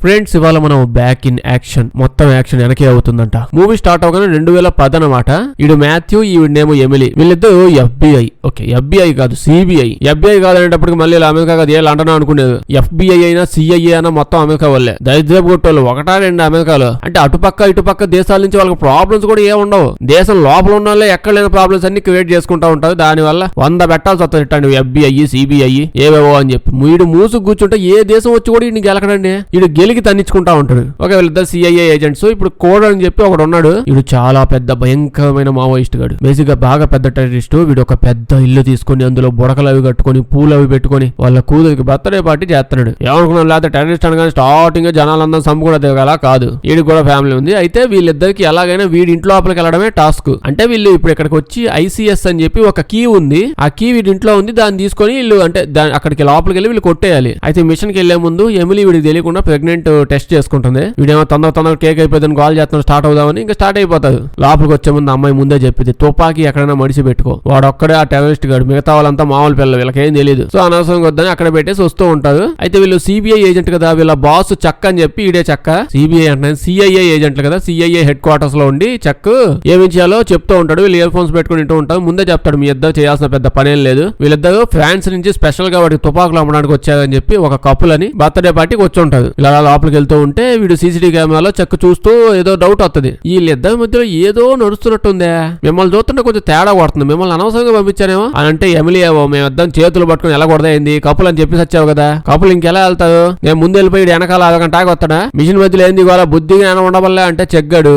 Friends ఇవాళ మనం back in action, మొత్తం యాక్షన్ వెనకే అవుతుందంట. మూవీ స్టార్ట్ అవగానే 2010 అనమాట. ఈడు మాథ్యూ, ఈవిడేమో ఎమిలీ. వీళ్ళిద్దరు FBI. ఓకే, FBI కాదు CBI. FBI కాదనేటప్పటికి మళ్ళీ అమెరికా కాదు, ఏ లండన్ అనుకునేది. FBI అయినా CIA అయినా మొత్తం అమెరికా వాళ్ళే. దరిద్రపు కొట్టోళ్ళు ఒకటా రెండు అమెరికాలో. అంటే అటుపక్క ఇటుపక్క దేశాల నుంచి వాళ్ళకి ప్రాబ్లమ్స్ కూడా ఏ ఉండవు. దేశం లోపల ఉన్న వాళ్ళే ఎక్కడ లేని ప్రాబ్లమ్స్ అన్ని క్రియేట్ చేసుకుంటా ఉంటారు. దాని వల్ల 100 పెట్టాల్సి వస్తుంది. FBI CBI ఏవేవో అని చెప్పి వీడు మూసు కూర్చుంటే ఏ దేశం వచ్చి కూడా ఈయన గెలకడండి. వీడు గెలికి తన్నించుకుంటా ఉంటాడు. ఓకే, వీళ్ళిద్దరు CIA ఏజెంట్స్. ఇప్పుడు కోడ్ అని చెప్పి ఒకడు ఉన్నాడు. వీడు చాలా పెద్ద భయంకరమైన మావోయిస్ట్ గాడు. బేసిక్ గా బాగా పెద్ద టెర్రరిస్ట్. వీడు ఒక పెద్ద ఇల్లు తీసుకుని అందులో బుడకలు అవి కట్టుకుని పూలు అవి పెట్టుకుని వాళ్ళ కూతురికి బర్త్డే పార్టీ చేస్తున్నాడు. ఏమనుకున్నాం, లేకపోతే టెర్రరిస్ట్ అనగానే స్టార్టింగ్ జనాలందరూ సంపుకుండా దిగల కాదు. వీడికి కూడా ఫ్యామిలీ ఉంది. అయితే వీళ్ళిద్దరికి ఎలాగైనా వీడి ఇంట్లో లోపలికి వెళ్ళడమే టాస్క్. అంటే వీళ్ళు ఇప్పుడు ఇక్కడికి వచ్చి ICS అని చెప్పి ఒక కీ ఉంది. ఆ కీ వీడి ఇంట్లో ఉంది. దాన్ని తీసుకొని వీళ్ళు అంటే అక్కడికి లోపలికి వెళ్ళి వీళ్ళు కొట్టేయాలి. అయితే మిషన్ కి వెళ్లే ముందు ఎమిలీ వీడికి తెలియకుండా ప్రెగ్నెంట్ టెస్ట్ చేసుకుంటుంది. వీడేమో తొందర కేక్ అయిపోతుంది కాల్ చేస్తున్నాడు, స్టార్ట్ అవుదామని. ఇంకా స్టార్ట్ అయిపోతాడు. లోపలికి వచ్చే ముందు అమ్మాయి ముందే చెప్పింది, తుపాకీ ఎక్కడైనా మడిచి పెట్టుకో. వాడు ఒక్కడే ఆ టెర్రరిస్ట్ గాడు, మిగతా వాళ్ళంతా మామూలు పిల్లలు, వీళ్ళకేం తెలియదు. సో అనవసరంగా వద్దని అక్కడ పెట్టేసి వస్తూ ఉంటారు. అయితే వీళ్ళు CBI ఏజెంట్ కదా, వీళ్ళ బాస్ చక్క అని చెప్పి ఈడే చక్క. CBI అంటే CIA ఏజెంట్లు కదా, CIA హెడ్ క్వార్టర్స్ లో ఉండి చక్ ఏమి చేయాలో చెప్తూ ఉంటాడు. వీళ్ళు ఇయర్ ఫోన్స్ పెట్టుకుని వింటూ ఉంటారు. ముందే చెప్తాడు, మీ ఇద్దరు చేయాల్సిన పెద్ద పనేం లేదు. వీళ్ళిద్దరు ఫ్రాన్స్ నుంచి స్పెషల్ గా వాడికి తుపాకులు అమ్మడానికి వచ్చారని చెప్పి ఒక కపుల్ అని బర్త్డే పార్టీకి వచ్చి ఉంటారు. ఇలా లోపలికి వెళ్తూ ఉంటే వీడు CCTV కెమెరాలో చెక్ చూస్తూ ఏదో డౌట్ వస్తుంది. వీళ్ళిద్దరి మధ్యలో ఏదో నడుస్తున్నట్టుందే, మిమ్మల్ని చూస్తుంటే కొంచెం తేడా కొడుతుంది, మిమ్మల్ని అనవసరంగా పంపించానేమో అని అంటే ఎమిలీ మేమిద్దరం చేతులు పట్టుకుని ఎలా కొడదైంది కపుల్ అని చెప్పి వచ్చావు కదా, కపుల్ ఇంకెలా వెళ్తారు, నేను ముందు వెళ్ళిపోయి వెనకాల అరగంటాకి వస్తాడా, మిషన్ మధ్యలో ఏంది ఇవాళ బుద్ధిగా ఉండవల్లే అంటే చెగ్గాడు.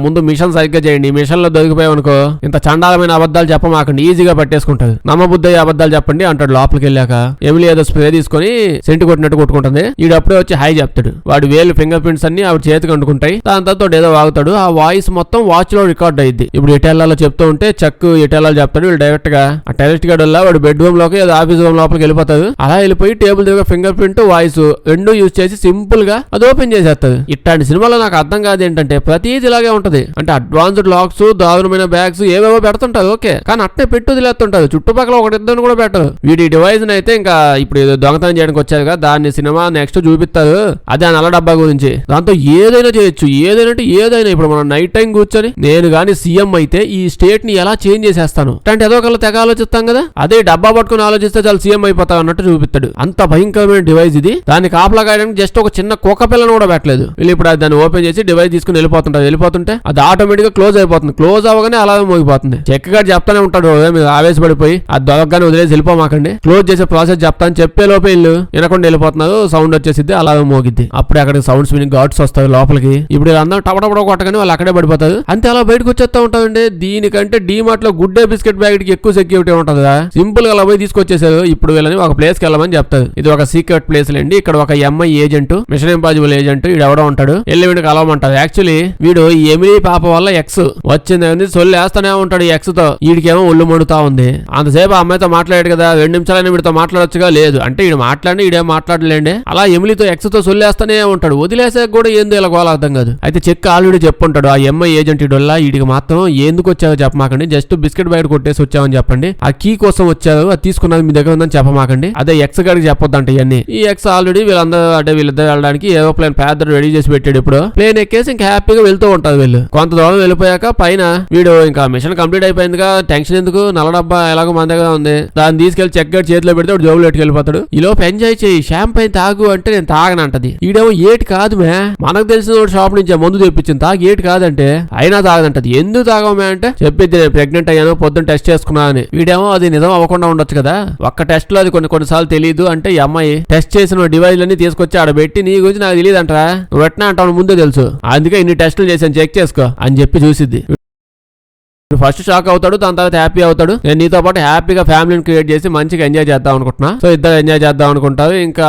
ముందు మిషన్ సరిగ్గా చేయండి, మిషన్ లో దొరికిపోయావనుకో ఇంత చండాలమైన అబద్ధాలు చెప్పమాకండి, ఈజీగా పట్టేసుకుంటది, నమ్మబుద్ధి అబద్ధాలు చెప్పండి అంటాడు. లోపలికి వెళ్ళాక ఎమిలీ ఏదో స్ప్రే తీసుకొని సెంటు కొట్టినట్టు కొట్టుకుంటుంది. ఈడు అప్పుడే వచ్చి హాయ్ చెప్తాడు. వాడి వేలు ఫింగర్ ప్రింట్స్ అన్ని ఆవిడ చేతికి అంటుకుంటాయి. దాని తర్వాత ఏదో వాగుతాడు. ఆ వాయిస్ మొత్తం వాచ్ లో రికార్డ్ అయ్యింది. ఇప్పుడు ఎటెల్లాలో చెప్తూ ఉంటే చక్కు ఎటెల్లాలో చెప్తాడు. వీళ్ళు డైరెక్ట్ గా ఆ టెర్రరిస్ట్ గార్డ్ వల్ల వాడు బెడ్రూమ్ లోకి ఆఫీస్ రూమ్ లోపలికి వెళ్ళిపోతాడు. అలా వెళ్ళిపోయి టేబుల్ దగ్గర ఫింగర్ ప్రింట్ వాయిస్ రెండు యూజ్ చేసి సింపుల్ గా అది ఓపెన్ చేసేస్తుంది. ఇట్లాంటి సినిమాలో నాకు అర్థం కాదు ఏంటంటే ప్రతిదీ ఇలాగే ఉంటది. అంటే అడ్వాన్స్డ్ లాక్స్, దారుణమైన బ్యాగ్స్ ఏవేవో పెడుతుంటారు. ఓకే, కానీ అట్టే పెట్టు వదిలేస్తుంటారు. చుట్టుపక్కల ఒకటిద్దరు కూడా పెట్టరు. వీడి డివైస్ అయితే ఇంకా ఇప్పుడు దొంగతనం చేయడానికి వచ్చారు కదా, దాన్ని సినిమా నెక్స్ట్ చూపిస్తారు. అదే నల్ల డబ్బా గురించి. దాంతో ఏదైనా చేయొచ్చు, ఏదైనా అంటే ఏదైనా. ఇప్పుడు మనం నైట్ టైం కూర్చొని నేను గాని సీఎం అయితే ఈ స్టేట్ ని ఎలా చేంజ్ చేసేస్తాను అంటే ఏదో ఒకళ్ళు తెగ ఆలోచిస్తాం కదా, అదే డబ్బా పట్టుకుని ఆలోచిస్తే చాలా సీఎం అయిపోతావు అన్నట్టు చూపిస్తాడు. అంత భయంకరమైన డివైస్ ఇది. దాన్ని కాపలా కాయడానికి జస్ట్ ఒక చిన్న కుక్క పిల్లను కూడా పెట్టలేదు. వీళ్ళు ఇప్పుడు దాన్ని ఓపెన్ చేసి డివైస్ తీసుకుని వెళ్ళిపోతుంటే అది ఆటోమేటిక్ గా క్లోజ్ అయిపోతుంది. క్లోజ్ అవ్వగానే అలా మోగిపోతుంది. చెక్ గారు చెప్తానే ఉంటాడు, మీరు ఆవేశపడిపోయి అది దొరకగానే వదిలేసి వెళ్ళిపోమాకండి, క్లోజ్ చేసే ప్రాసెస్ చెప్తాను చెప్పే లోపే ఇల్లు వినకుండా వెళ్ళిపోతున్నారు. సౌండ్ వచ్చేసిద్ది, అలా మోగిద్ది. అప్పుడే అక్కడికి సౌండ్స్ విని గార్డ్స్ వస్తారు లోపలికి. ఇప్పుడు అందరూ టపటపడ కొట్టగానే వాళ్ళు అక్కడే పడిపోతారు. అంతే అలా బయటకు వచ్చేస్తా ఉంటారండి. దీనికంటే డీమార్ట్ లో గుడ్ డే బిస్కెట్ ప్యాకెట్ కి ఎక్కువ సెక్యూరిటీ ఉంటుందా, సింపుల్ గా అలా పోయి తీసుకొచ్చేసారు. ఇప్పుడు వీళ్ళని ఒక ప్లేస్ కి వెళ్ళమని చెప్తారు. ఇది ఒక సీక్రెట్ ప్లేస్ లేండి. ఇక్కడ ఒక MI agent, mission impossible agent వీడు ఎవడో ఉంటాడు. వెళ్ళి వీడికి కలవమంటారు. యాక్చువల్లీ వీడు ఈ ఎమిలీ పాప వల్ల ఎక్స్ వచ్చింది సొల్లేస్తానే ఉంటాడు. ఈ ఎక్స్ తో వీడికేమో ఒళ్ళు మండుతా ఉంది. అంతసేపు ఆ అమ్మాయితో మాట్లాడాడు కదా, 2 నిమిషాలైనా వీడితో మాట్లాడొచ్చుగా, లేదు అంటే వీడు మాట్లాడి వీడేం మాట్లాడలేండి. అలా ఎమిలీతో ఎక్స్ తో సొల్లేస్తానే ఉంటాడు. వదిలేసాక కూడా ఏందో ఇలా గోల అర్థం కాదు. అయితే చెక్ ఆల్రెడీ చెప్పుంటాడు ఆ MI ఏజెంట్ వల్ల వీడికి మాత్రం ఎందుకు వచ్చారో చెప్పమాకండి, జస్ట్ బిస్కెట్ బయట కొట్టేసి వచ్చామని చెప్పండి. ఆ కీ కోసం వచ్చారు, అది తీసుకున్నది మీ దగ్గర ఉందని చెప్పమాకండి. అదే ఎక్స్ గారికి చెప్పొద్దంట ఇవన్నీ. ఈ ఎక్స్ ఆల్రెడీ వీళ్ళందరూ అంటే వీళ్ళిద్దరు వెళ్ళడానికి ఏరోప్లేన్ పెద్ద రెడీ చేసి పెట్టాడు. ఇప్పుడు ప్లేన్ ఎక్కేసి ఇంకా హ్యాపీగా వెళ్తూ ఉంటారు. వీళ్ళు కొంత దూరం వెళ్ళిపోయాక పైన వీడు ఇంకా మిషన్ కంప్లీట్ అయిపోయిందిగా, టెన్షన్ ఎందుకు, నల్ల డబ్బా ఎలాగో మన దగ్గర ఉంది, దాన్ని తీసుకెళ్లి చెక్ గడ్ చేతిలో పెడితే వాడు జోబులు ఎట్టుకెళ్ళిపోతాడు. ఈ లోపు ఎంజాయ్ చేయి, షాంపైన్ తాగు అంటే నేను తాగనంటది. ఈడేమో ఏటి కాదు మే, మనకు తెలిసిన షాప్ నుంచి మందు తెప్పించింది, తాగి ఏటి కాదంటే అయినా తాగదంటది. ఎందుకు తాగమే అంటే చెప్పిద్ది నేను ప్రెగ్నెంట్ అయ్యాను, పొద్దున్న టెస్ట్ చేసుకున్నా అని. వీడేమో అది నిజం అవ్వకుండా ఉండొచ్చు కదా, ఒక్క టెస్ట్ లో అది కొన్నిసార్లు తెలియదు అంటే ఈ అమ్మాయి టెస్ట్ చేసిన డివైస్ లన్నీ తీసుకొచ్చి ఆడ పెట్టి నీ గురించి నాకు తెలియదు అంటారా, నువ్వు ఎట్లా అంటావు ముందే తెలుసు, అందుకే ఇన్ని టెస్టులు చేశాను చెక్ చేసుకో అని చెప్పి చూసిద్ది. ఫస్ట్ షాక్ అవుతాడు, దాని తర్వాత హ్యాపీ అవుతాడు. నేను నీతో పాటు హ్యాపీగా ఫ్యామిలీని క్రియేట్ చేసి మంచిగా ఎంజాయ్ చేద్దాం అనుకుంటున్నా. సో ఇద్దరు ఎంజాయ్ చేద్దాం అనుకుంటారు. ఇంకా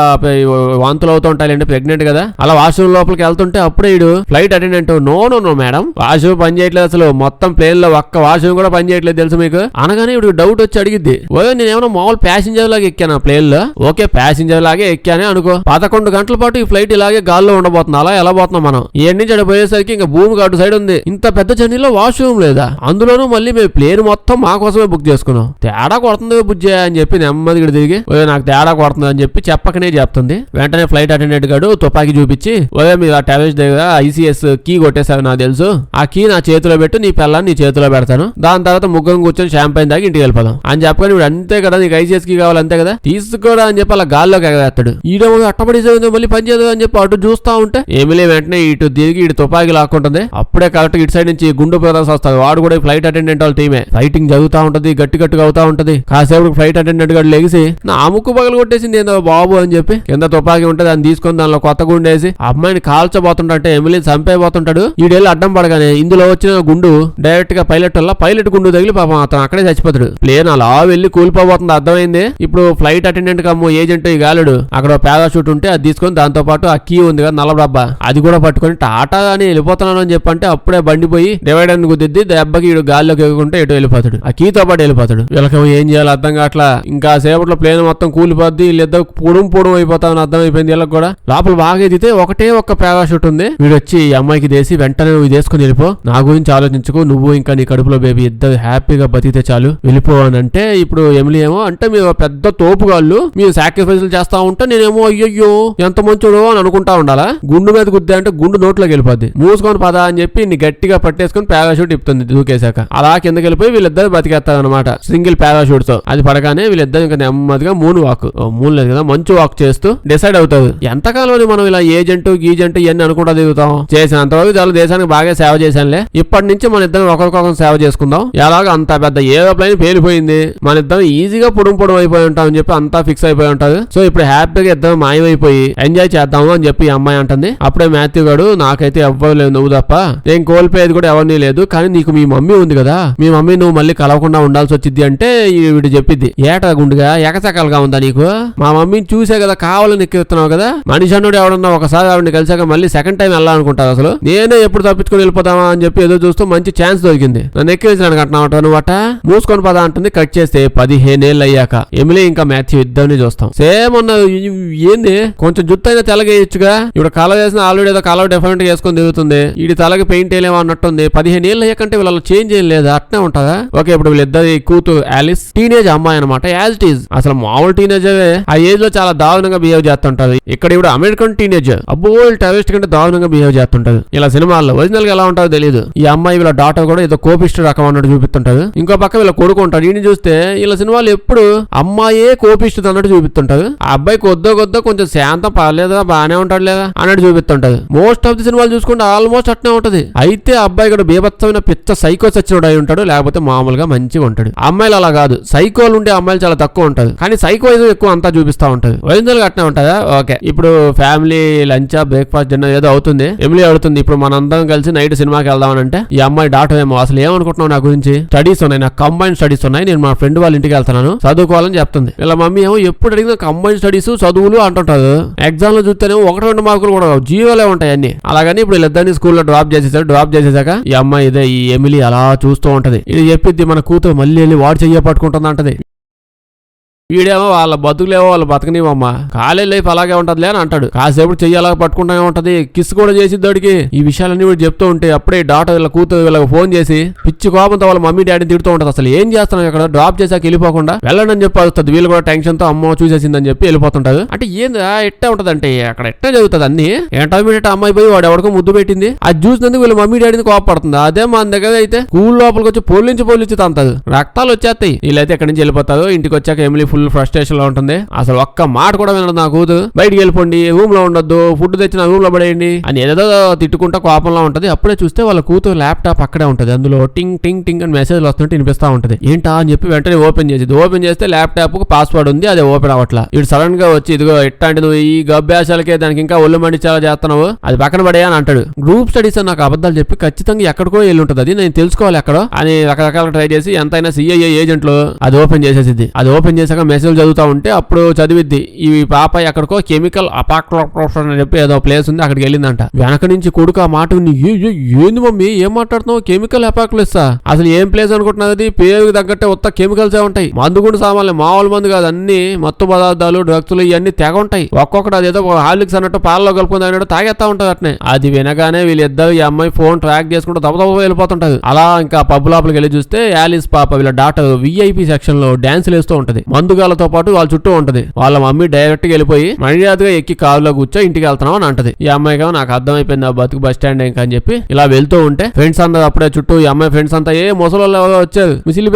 వాంతులు అవుతూ ఉంటాయి, ప్రెగ్నెంట్ కదా. అలా వాష్రూమ్ లోపలికి వెళ్తుంటే అప్పుడే ఇడు flight attendant no madam washroom పని చేయట్లేదు, అసలు మొత్తం ప్లేన్ లో ఒక్క వాష్రూమ్ కూడా పని చేయట్లేదు తెలుసు మీకు అనగానే ఇప్పుడు డౌట్ వచ్చి అడిగిద్ది, నేను ఏమైనా మామూలు ప్యాసింజర్ లాగా ఎక్కాను ప్లేన్ లో. ఓకే ప్యాసింజర్ లాగే ఎక్కానే అనుకో, 11 గంటల పాటు ఈ ఫ్లైట్ ఇలాగే గాల్లో ఉండబోతుంది. అలా ఎలా పోతున్నాం మనం? ఈ నుంచి అక్కడ పోయేసరికి ఇంకా భూమి అటు సైడ్ ఉంది. ఇంత పెద్ద జర్నీలో వాష్రూమ్ లేదా, అందులో అందులోనూ మళ్ళీ మేము ప్లేన్ మొత్తం మా కోసమే బుక్ చేసుకున్నాం, తేడా కొడుతుంది బుజ్జే అని చెప్పి నెమ్మది ఇక్కడ తిరిగి నాకు తేడా కొడుతుంది అని చెప్పి చెప్పకనే చెప్తుంది. వెంటనే ఫ్లైట్ అటెండెంట్ గాడు తుపాకీ చూపించి మీరు ఆ టెర్రరిస్ట్ దగ్గర ICS కీ కొట్టేసావు నాకు తెలుసు, ఆ కీ నా చేతిలో పెట్టు, నీ పిల్లని నీ చేతిలో పెడతాను, దాని తర్వాత ముగ్గురు కూర్చొని షాంపైన్ దాకా ఇంటికి వెళ్ళిపోదాం అని చెప్పని ఇప్పుడు అంతే కదా నీకు ICS కీ కావాలి అంతే కదా తీసుకోరా అని చెప్పి అలా గాల్లోకి ఎగవేస్తాడు. ఈడో అట్టబడి మళ్ళీ పని చేయదు అని చెప్పి అటు చూస్తా ఉంటే ఎమిలీ వెంటనే ఇటు తిరిగి ఇటు తుపాకీ లాక్కుంటుంది. అప్పుడే కరెక్ట్ ఇటు సైడ్ నుంచి గుండు ప్రదర్శన వస్తుంది. వాడు కూడా ఫ్లైట్ అటెండెంట్ వాళ్ళ టీమే. ఫైటింగ్ జరుగుతా ఉంటది, గట్టి గట్టిగా అవుతా ఉంటది. కాసేపు ఫ్లైట్ అటెండెంట్ గారు లెగిసి నా ముక్కు పగలు కొట్టేసింది ఏందో బాబు అని చెప్పి కింద తుపాకీ ఉంటే దాన్ని తీసుకొని దానిలో కొత్త గుండేసి అమ్మాయిని కాల్చబోతుంటే ఎమిలీని చంపేయబోతుంటాడు. ఈడేళ్ళు అడ్డం పడగానే ఇందులో వచ్చిన గుండు డైరెక్ట్ గా పైలట్ గుండు తగిలి పాపం అతను అక్కడే చచ్చిపోతాడు. ప్లేన్ అలా వెళ్ళి కూలిపోబోతుంది. అర్థమైంది. ఇప్పుడు ఫ్లైట్ అటెండెంట్ కమ్ము ఏజెంట్ ఈ గాలుడు అక్కడ పారాషూట్ ఉంటే అది తీసుకొని దాంతో పాటు ఆ కీ ఉంది కదా నల్ల డబ్బా అది కూడా పట్టుకొని టాటా అని వెళ్ళిపోతున్నాను అని చెప్పంటే అప్పుడే బండిపోయి డివైడర్ గుద్దిద్ది. దెబ్బకి ఇడు గాల్లోకి ఎగుకుంటే ఇటు వెళ్ళిపోతాడు. ఆ కీతో పాటు వెళ్ళిపోతాడు. వీళ్ళకి ఏం చేయాలి అర్థం కావట్లా. ఇంకా సేపట్లో ప్లేన్ మొత్తం కూలిపోద్ది. వీళ్ళిద్దరు పొడుం అయిపోతామని అర్థం అయిపోయింది. వీళ్ళకి కూడా లోపల బాగా ఎదిగితే ఒకటే ఒక్క పారాషూట్ ఉంది. వీడు వచ్చి ఈ అమ్మాయికి దేసి వెంటనే నువ్వు తీసుకుని వెళ్ళిపో, నా గురించి ఆలోచించుకో, నువ్వు ఇంకా నీ కడుపులో బేబీ ఇద్దరు హ్యాపీగా బతికితే చాలు వెళ్ళిపో అని అంటే ఇప్పుడు ఎమిలీ ఏమో అంటే మీరు పెద్ద తోపుగాళ్ళు మీరు సాక్రిఫైస్లు చేస్తా ఉంటే నేనేమో అయ్యయ్యో ఎంత మంచోడు అని అనుకుంటా ఉండాలా. గుండు మీద గుద్దా అంటే గుండు నోట్లోకి వెళ్ళిపోద్ది. మూసుకొని పదా అని చెప్పి నీ గట్టిగా పట్టేసుకుని పారాషూట్ ఇప్పుతుంది దూకేశాక. అలా కిందకి వెళ్ళిపోయి వీళ్ళిద్దరు బతికేస్తారు అనమాట సింగిల్ పారాషూట్ తో. అది పడగానే వీళ్ళిద్దరు ఇంకా నెమ్మదిగా మూన్ లేదు కదా మంచు వాక్ చేస్తూ డిసైడ్ అవుతారు ఎంతకాలం మనం ఇలా ఏజెంట్ గీజెంట్ ఇవన్నీ అనుకుంటా దిగుతాం. చేసినంతవరకు చాలా దేశానికి బాగా సేవ చేశానులే, ఇప్పటి నుంచి మన ఇద్దరం ఒకరికొకరు సేవ చేసుకుందాం. ఎలాగో అంత పెద్ద ఏరోప్లైన్ పేలిపోయింది, మన ఇద్దరం ఈజీగా పొడుం అయిపోయి ఉంటాం అని చెప్పి అంతా ఫిక్స్ అయిపోయి ఉంటారు. సో ఇప్పుడు హ్యాపీగా ఇద్దరు మాయమైపోయి ఎంజాయ్ చేద్దాము అని చెప్పి అమ్మాయి అంటుంది. అప్పుడే మాథ్యూ గాడు నాకైతే ఎవ్వరు లేదు నువ్వు తప్ప, నేను కోల్పోయేది కూడా ఎవరిని లేదు, కానీ నీకు మీ మమ్మీ ఉంది కదా, మీ మమ్మీ నువ్వు మళ్ళీ కలవకుండా ఉండాల్సి వచ్చింది అంటే వీడు చెప్పిద్ది ఏటా గుండుగా ఎకచకాలుగా ఉందా నీకు, మా మమ్మీని చూసే కదా కావాలని ఎక్కిస్తున్నావు కదా, మనిషి అన్నుడు ఎవడన్నా ఒకసారి ఆవిడని కలిసాక మళ్ళీ సెకండ్ టైం వెళ్ళాలనుకుంటారు. అసలు నేనే ఎప్పుడు తప్పించుకొని వెళ్ళిపోతామా అని చెప్పి ఏదో చూస్తూ మంచి ఛాన్స్ దొరికింది, నన్ను ఎక్కించడానికి అంటున్నావు నువ్వట, మూసుకొని పదా అంటుంది. కట్ చేస్తే 15 ఏళ్ళు అయ్యాక ఎమిలీ ఇంకా మాథ్యూ ఇద్దరిని చూస్తాం. సేమ్ ఉన్న ఏంది కొంచెం జుత్తు అయినా తెలగేయచ్చుగా, ఇప్పుడు కలర్ వేసిన ఆల్రెడీ ఏదో కలర్ డిఫరెంట్ గా వేసుకొని దిగుతుంది, ఇది తలకి పెయింట్ వేయలేమో అన్నట్టుంది. 15 ఏళ్ళు అయ్యాకంటే వీళ్ళలో చేంజ్ ఏం లేదా అట్నే ఉంటుందా. ఓకే ఇప్పుడు వీళ్ళిద్దరి కూతురు ఆలిస్ టీనేజ్ అమ్మాయి అనమాట. యాజ్ ఇట్ ఈజ్ అసలు మామూలు టీనేజర్ ఆ ఏజ్ లో చాలా దారుణంగా బిహేవ్ చేస్తుంటది. ఇక్కడ ఇప్పుడు అమెరికన్ టీనేజర్ అబ్బో టెర్రరిస్ట్ కంటే దారుణంగా బిహేవ్ చేస్తుంటది. ఇలా సినిమాల్లో ఒరిజినల్ గా ఎలా ఉంటుందో తెలియదు. ఈ అమ్మాయి వీళ్ళ డాటర్ కూడా ఏదో కోపిస్ట్ రకం అన్నట్టు చూపిస్తుంటది. ఇంకో పక్క వీళ్ళ కొడుకు ఉంటాడు. ఈయన చూస్తే వీళ్ళ సినిమాలు ఎప్పుడు అమ్మాయే కోపిస్ట్ అన్నట్టు చూపిస్తుంటది. ఆ అబ్బాయి కొద్దో కొంచెం శాంతం పర్లేదా బాగానే ఉంటాడు లేదా అన్నట్టు చూపిస్తుంటది. మోస్ట్ ఆఫ్ ది సినిమాలు చూసుకుంటే ఆల్మోస్ట్ అట్నే ఉంటది. అయితే అబ్బాయి కూడా బీభత్సమైన పిచ్చ సైకో సచ్చినోడు అయి ఉంటాడు, లేకపోతే మామూలుగా మంచిగా ఉంటాడు. అమ్మాయిలు అలా కాదు, సైకోలు ఉండే అమ్మాయిలు చాలా తక్కువ ఉంటది, కానీ సైకోయిజం ఎక్కువ అంతా చూపిస్తా ఉంటది. ఒరిజినల్ గా అట్నే ఉంటదా. ఓకే ఇప్పుడు ఫ్యామిలీ లంచ్ బ్రేక్ఫాస్ట్ డిన్నర్ ఏదో అవుతుంది. ఎమిలీ అడుగుతుంది ఇప్పుడు మనందరం కలిసి నైట్ సినిమాకి వెళ్దామని అంటే ఈ అమ్మాయి డాక్టర్ ఏమో అసలు ఏమనుకుంటున్నావు నా గురించి, స్టడీస్ ఉన్నాయి నాకు కంబైన్ స్టడీస్ ఉన్నాయి, నేను మా ఫ్రెండ్ వాళ్ళ ఇంటికి వెళ్తున్నాను చదువుకోవాలని చెప్తుంది. ఇలా మమ్మీ ఏమో ఎప్పుడు అడిగినా కంబైన్ స్టడీస్ చదువులు అంటుంటారు. ఎగ్జామ్ లో చూస్తేనేమో 1-2 మార్కులు కూడా జీవోలే ఉంటాయి అన్ని. అలాగని ఇప్పుడు వీళ్ళిద్దరిని స్కూల్లో డ్రాప్ చేసేసాక ఈ అమ్మాయి ఇదే ఈ ఎమిలీ అలా చూస్తూ ఉంటది. ఇది చెప్పిద్ది మన కూతురు మళ్ళీ వెళ్ళి వాడు చెయ్య పట్టుకుంటుంది అంటది. వీడేమో వాళ్ళ బతుకులేమో వాళ్ళు బతకనివమ్మా, కాలేజ్ లైఫ్ అలాగే ఉంటదిలే అని అంటాడు. కాసేపు చెయ్యాలా పట్టుకుంటానే ఉంటది, కిస్ కూడా చేసిద్దడికి. ఈ విషయాలన్నీ వీడు చెప్తూ ఉంటే అప్పుడే డాక్టర్ వీళ్ళ కూతురు వీళ్ళకి ఫోన్ చేసి పిచ్చి కోపంతో వాళ్ళ మమ్మీ డాడీని తిడుతూ ఉంటది. అసలు ఏం చేస్తున్నావు ఇక్కడ, డ్రాప్ చేసాక వెళ్ళిపోకుండా వెళ్ళండి అని చెప్పి వస్తుంది. వీళ్ళు కూడా టెన్షన్ తో అమ్మో చూసేసిందని చెప్పి వెళ్ళిపోతుంటారు. అంటే ఏందా ఎట్టే ఉంటది అంటే అక్కడ ఎట్టే జరుగుతుంది అన్ని. ఏంటో అమ్మాయి పోయి వాడు ఎవరికో ముద్దు పెట్టింది, అది చూసినందుకు వీళ్ళ మమ్మీ డాడీని కోపడుతుంది. అదే మన దగ్గర అయితే స్కూల్ లోపలికి వచ్చి పోలించి తంతదు, రక్తాలు వచ్చేస్తాయి. వీళ్ళైతే ఎక్కడి నుంచి వెళ్ళిపోతారు. ఇంటికి వచ్చాక ఎమిలీ ఫుల్ ఫ్రస్ట్రేషన్ లో ఉంటుంది. అసలు ఒక్క మాట కూడా వినడు నా కూతురు. బయటికి వెళ్ళిపోండి, రూమ్ లో ఉండొద్దు, ఫుడ్ తెచ్చిన రూమ్ లో పడేయండి అని ఏదో తిట్టుకుంటా కోపంలో ఉంటది. అప్పుడే చూస్తే వాళ్ళ కూతురు ల్యాప్టాప్ అక్కడే ఉంటది. అందులో టింగ్ టింగ్ టింగ్ అని మెసేజ్ వస్తుంటే వినిపిస్తా ఉంటది. ఏంటా అని చెప్పి వెంటనే ఓపెన్ చేస్తే ల్యాప్టాప్ కు పాస్వర్డ్ ఉంది, అదే ఓపెన్ అవ్వట్లా. ఇటు సడన్ గా వచ్చి ఇదిగో ఇట్లాంటి నువ్వు ఈ గభ్యాసాలకే దానికి ఇంకా ఒళ్ళు మండిచాలా చేస్తున్నావు, అది పక్కన పడేయా అని అంటాడు. గ్రూప్ స్టడీస్ అని నాకు అబద్ధాలు చెప్పి ఖచ్చితంగా ఎక్కడికో వెళ్ళి ఉంటుంది, అది నేను తెలుసుకోవాలి ఎక్కడో అని రకరకాల ట్రై చేసి ఎంతైనా CIA ఏజెంట్లు అది ఓపెన్ చేసేసింది. అది ఓపెన్ చేశాక మెసేజ్ చదువుతా ఉంటే అప్పుడు చదివిద్ది ఈ పాప ఎక్కడికో కెమికల్ అపాక్లోప్షన్ అని చెప్పి ఏదో ప్లేస్ ఉంది అక్కడికి వెళ్ళిందంట. వెనక నుంచి కొడుకు ఆ మాట ఏంది మమ్మీ ఏం మాట్లాడుతున్నావు, కెమికల్ అపాక్లోప్సా అసలు ఏం ప్లేస్ అనుకుంటున్నది, పేరుకి తగ్గట్టే ఉత్త కెమికల్సే ఉంటాయి, మందుగుండు సామాన్లు మామూలు మందు కాదు, అన్ని మత్తు పదార్థాలు డ్రగ్స్లు ఇవన్నీ తెగ ఉంటాయి, ఒక్కొక్కటి అదేదో హార్లిక్స్ అన్నట్టు పాలలో కలుపుకుంది అన్నట్టు తాగేస్తా ఉంటది అట్నే. అది వినగానే వీళ్ళిద్దరు ఈ అమ్మాయి ఫోన్ ట్రాక్ చేసుకుంటూ దబదబ వెళ్ళిపోతుంటది. అలా ఇంకా పబ్ లోపలికి వెళ్ళి చూస్తే యాలిస్ పాప వీళ్ళ డాటర్ VIP సెక్షన్ లో డాన్సులు వేస్తూ ఉంటది. మందుగాలతో పాటు వాళ్ళ చుట్టూ ఉంటది. వాళ్ళ మమ్మీ డైరెక్ట్ గా వెళ్ళిపోయి మర్యాదగా ఎక్కి కారులో కూర్చో ఇంటికి వెళ్తున్నాం అని అంటది. ఈ అమ్మాయిగా నాకు అర్థమైపోయింది ఆ బతుకు బస్ స్టాండ్ ఇంకా అని చెప్పి ఇలా వెళ్తూ ఉంటే ఫ్రెండ్స్ అందరూ అప్పుడే చుట్టూ ఈ అమ్మాయి ఫ్రెండ్స్ అంతా ముసలి వచ్చారు, ముసిలి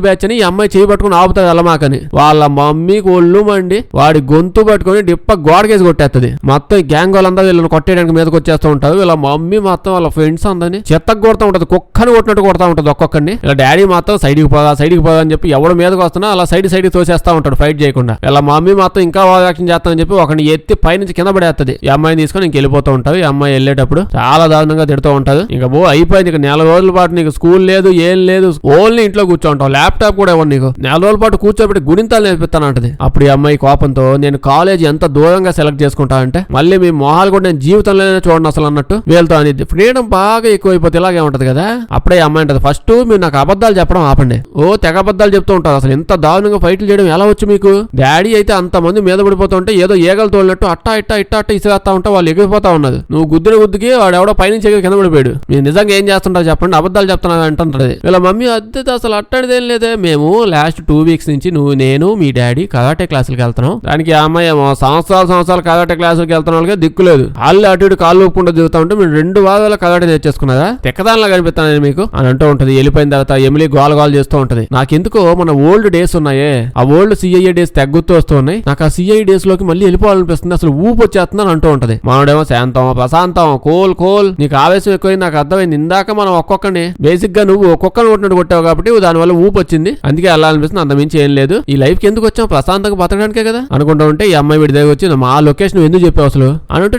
బ్యాచ్ అని ఈ అమ్మాయి చేయి పట్టుకుని ఆపుతుంది అల్లమాకని. వాళ్ళ మమ్మీకి ఒళ్ళు మండి వాడి గొంతు పట్టుకుని డిప్ప గోడకేసి కొట్టేస్తుంది. మొత్తం గ్యాంగ్ వాళ్ళందరూ వీళ్ళని కొట్టేయడానికి మీదకి వచ్చేస్తూ ఉంటారు. వీళ్ళ మమ్మీ మొత్తం వాళ్ళ ఫ్రెండ్స్ అందరినీ చెత్తకు కొడతా ఉంటది, కుక్కని కొట్టినట్టు కొడతా ఉంటది ఒక్కొక్కరిని. ఇలా డాడీ మాత్రం సైడ్కి పోదా అని చెప్పి ఎవడు మీదకి వస్తున్నా అలా సైడ్కి తోసేస్తా ఉంటాడు ఫైట్ చేయకుండా. ఇలా మమ్మీ మాత్రం ఇంకా యాక్షన్ చేస్తానని చెప్పి ఒకరిని ఎత్తి పైనుంచి కింద పడేస్తుంది. ఈ అమ్మాయిని తీసుకొని ఇంక వెళ్ళిపోతూ ఉంటారు. ఈ అమ్మాయి వెళ్ళేటప్పుడు చాలా దారుణంగా తిడుతూ ఉంటది. ఇంకా అయిపోయింది, ఇక 4 రోజుల పాటు నీకు స్కూల్ లేదు ఏం లేదు, ఓన్లీ ఇంట్లో కూర్చోంటావు, ల్యాప్టాప్ కూడా ఇవ్వండి నీకు, 4 రోజుల పాటు కూర్చోబెట్టి గుణింతాలు నేర్పిస్తాను అంటది. అప్పుడు ఈ అమ్మాయి కోపంతో నేను కాలేజ్ ఎంత దూరంగా సెలెక్ట్ చేసుకుంటా అంటే మళ్ళీ మీ మొహాలు కూడా నేను జీవితంలోనే చూడండి అసలు అన్నట్టు వీళ్ళతో అనేది. ఫ్రీడమ్ బాగా ఎక్కువైపోతే ఇలాగే ఉంటది కదా. అప్పుడే అమ్మాయి అంటది ఫస్ట్ మీరు నాకు అబద్ధాలు చెప్పడం ఆపండి, తెగ అబద్ధాలు చెప్తూ ఉంటారు, అసలు ఎంత దారుణంగా ఫైట్లు చేయడం ఎలా వచ్చు మీకు, డాడీ అయితే అంత మంది మీద పడిపోతూ ఉంటే ఏదో ఏగలు తోలినట్టు అట్టా ఇసుకేస్తా ఉంటా వాళ్ళు ఎగిరిపోతా ఉన్నది, నువ్వు గుద్దుకి వాడు ఎవడో పైనుంచి ఎగిరి కింద పడిపోయాడు, మీరు నిజంగా ఏం చేస్తుంటారు చెప్పండి, అబద్ధాలు చెప్తున్నా అంటుంటది. వీళ్ళ మమ్మీ అద్దె అసలు అట్టడిదేం లేదే, మేము లాస్ట్ 2 వీక్స్ నుంచి నేను మీ డాడీ కరాటే క్లాసులకి వెళ్తున్నాం, దానికి ఆ అమ్మాయి సంవత్సరాలు కరాటే క్లాసులకి వెళ్తున్న వాళ్ళకి దిక్కులేదు, వాళ్ళు అటు ఇటు కాళ్ళు ఒప్పుకుంటూ దిగుతా ఉంటే మీరు 2 వారాల కరాటే నేర్చేసుకున్నారా, తెక్కదానిలా కనిపిస్తాను మీకు అని అంటూ ఉంటది. వెళ్ళిపోయిన తర్వాత ఎమిలీ గోల చేస్తూ ఉంటది. నాకెందుకో మన ఓల్డ్ డేస్ ఉన్నాయే ఆ ఓల్డ్ CIA డేస్ తగ్గుతూ వస్తూ ఉన్నాయి, నాకు ఆ CIA డేస్ లోకి మళ్ళీ వెళ్ళిపోవాలనిపిస్తుంది, అసలు ఊపు వచ్చేస్తుందని అంటూ ఉంటది. మనోడేమో శాంతం ప్రశాంతం కోల్ నీకు ఆవేశం ఎక్కువైంది, నాకు అర్థమైంది, ఇందాక మనం ఒక్కొక్కని బేసిక్ గా నువ్వు ఒక్కొక్కరిని కొట్టినట్టు కొట్టావు కాబట్టి దానివల్ల ఊపు వచ్చింది, అందుకే వెళ్ళాలనిపిస్తుంది, అంత మించి ఏం లేదు, ఈ లైఫ్ కి ఎందుకు వచ్చాం ప్రశాంతంగా బతకడానికే కదా అనుకుంటూ ఉంటే ఈ అమ్మాయి వీడి దగ్గర వచ్చి మా లొకేషన్ ఎందుకు చెప్పావు అసలు అని అంటే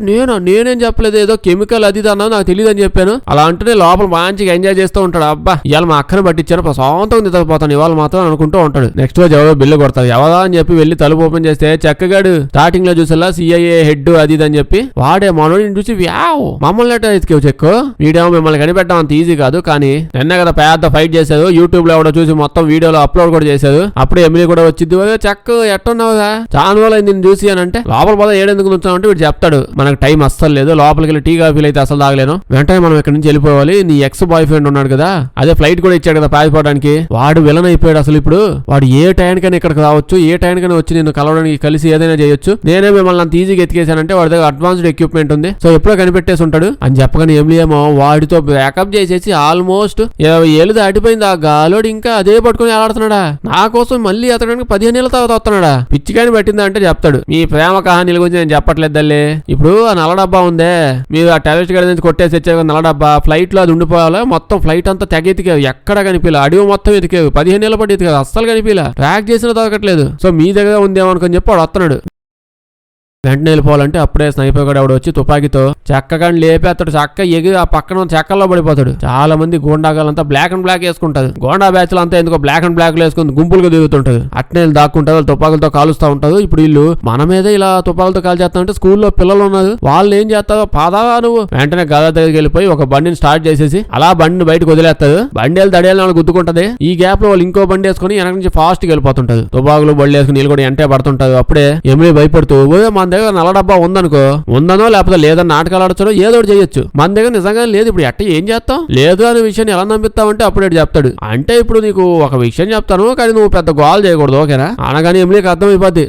నేనేం చెప్పలేదు, ఏదో కెమికల్ అది అన్నా నాకు తెలియదు అని చెప్పాను, అలా అంటేనే లోపల మంచిగా ఎంజాయ్ చేస్తూ ఉంటాడు. అబ్బా ఇవాళ మా అక్కని పట్టించాను ప్రశాంతంగా నిద్రపోతాను ఇవాళ మాత్రం అనుకుంటూ ఉంటాడు. నెక్స్ట్ రోజు ఎవరో బిల్లు కొడతారు, ఎవరా అని చెప్పి వెళ్ళి తలుపు ఓపెన్ చేస్తే చక్కగాడు స్టార్టింగ్ లో చూసేలా CIA హెడ్ అది అని చెప్పి వాడే మనోడిని చూసి మమ్మల్ని ఎట్లా ఎత్తికేవు చెక్కు, వీడియో మిమ్మల్ని కనిపెట్టడం అంత ఈజీ కాదు, కానీ నిన్న కదా పెద్ద ఫైట్ చేశారు, యూట్యూబ్ లో ఎవడో చూసి మొత్తం వీడియోలో అప్లోడ్ కూడా చేశారు, అప్పుడు ఎమ్మెల్యే కూడా వచ్చింది చెక్కు ఎట్టున్నావుగా చాలా రోజులు అయింది చూసి అని అంటే లోపల పోదా ఏడెందుకు నుంచామంటే వీడు చెప్తాడు మనకు టైం అస్సలు లేదు, లోపలికి వెళ్ళి టీ కాఫీలు అయితే అసలు తాగలేను, వెంటనే మనం ఇక్కడ నుంచి వెళ్ళిపోవాలి, నీ ఎక్స్ బాయ్ ఫ్రెండ్ ఉన్నాడు కదా అదే ఫ్లైట్ కూడా ఇచ్చాడు కదా పారిపోవడానికి, వాడు విలన్ అయిపోయాడు అసలు, ఇప్పుడు వాడు ఏ టైంకైనా ఇక్కడికి రావచ్చు, ఏ టైంకైనా వచ్చి నేను కలవడానికి కలిసి ఏదైనా చేయొచ్చు, నేనే మిమ్మల్ని అంత ఈజీగా ఎత్తికేసానంటే వాడి దగ్గర అడ్వాన్స్డ్ ఎక్విప్మెంట్ ఉంది, సో ఎప్పుడో కనిపెట్టేసి ఉంటాడు అని చెప్పగానే ఏమో వాడితో బ్యాకప్ చేసేసి ఆల్మోస్ట్ 20 ఏళ్ళు దాటిపోయింది, ఆ గాలోడు ఇంకా అదే పట్టుకుని ఆడుతున్నాడా, నా కోసం మళ్ళీ ఎత్తడానికి 15 ఏళ్ళ తర్వాత వస్తున్నాడా, పిచ్చిగాని పట్టిందా అంటే చెప్తాడు మీ ప్రేమ కహానీల గురించి నేను చెప్పట్లేదు దల్లే, ఇప్పుడు ఆ నల్ల డబ్బా ఉందే మీరు ఆ టెర్రరిస్ట్ గడి నుంచి కొట్టేసి వచ్చే నల్ల డబ్బా ఫ్లైట్ లో అది ఉండిపోవాలా, మొత్తం ఫ్లైట్ అంతా తెగ ఎతికేవు, ఎక్కడ కనిపించలే, అడివి మొత్తం ఎతికేవు, 15 ఏళ్ళ పట్టి ఎతికేవు, అస్సలు కనిపించలే, ట్రాక్ చేసిన దొరకట్లేదు, సో మీ దగ్గర ఉందేమో అనుకుని చెప్పి వాడు వస్తున్నాడు. వెంటనే వెళ్ళిపోవాలంటే అప్పుడే స్నైపర్ కూడా వచ్చి తుపాకీతో చక్కగా లేపేస్తాడు, చక్క ఎగిరి ఆ పక్కన చెక్కల్లో పడిపోతాడు. చాలా మంది గోండాగాలంతా బ్లాక్ అండ్ బ్లాక్ వేసుకుంటారు, గోండా బ్యాచ్ అంతా ఎందుకో బ్లాక్ అండ్ బ్లాక్ వేసుకుని గుంపులుగా దిగుతుంటారు, అట్నే దాక్కుంటారు, వాళ్ళు తుపాకులతో కాలుస్తూ ఉంటారు. ఇప్పుడు వీళ్ళు మన మీద ఇలా తుపాకులతో కాల్ చేస్తా ఉంటే స్కూల్లో పిల్లలు ఉన్నారు, వాళ్ళు ఏం చేస్తారో పాదావా నువ్వు వెంటనే గద దగ్గరికి వెళ్ళిపోయి ఒక బండిని స్టార్ట్ చేసేసి అలా బండిని బయటకు వదిలేస్తారు, బండి వెళ్ళి దడేళ్ళ వాళ్ళు గుద్దుకుంటది, ఈ గ్యాప్ లో వాళ్ళు ఇంకో బండి వేసుకుని వెనక నుంచి ఫాస్ట్ గా వెళ్ళిపోతుంటారు, తుపాకులు బళ్ళు వేసుకుని వీళ్ళు కూడా ఎంటే పడుతుంటారు. అప్పుడే ఎమ్మెల్యే భయపడుతూ మన దగ్గర నల్ల డబ్బా ఉందనుకో, ఉందనో లేకపోతే లేదని నాటకాలు ఆడచ్చో ఏదో ఒకటి చేయొచ్చు, మన దగ్గర నిజంగా లేదు, ఇప్పుడు ఎట్ట ఏం చేస్తాం, లేదు అనే విషయాన్ని ఎలా నమ్మిస్తావంటే అప్పుడు చెప్తాడు, అంటే ఇప్పుడు నీకు ఒక విషయం చెప్తాను కానీ నువ్వు పెద్ద గోల్ చేయకూడదు ఓకేనా అనగానే ఎమ్మెల్యేకి అర్థమైపోద్ది,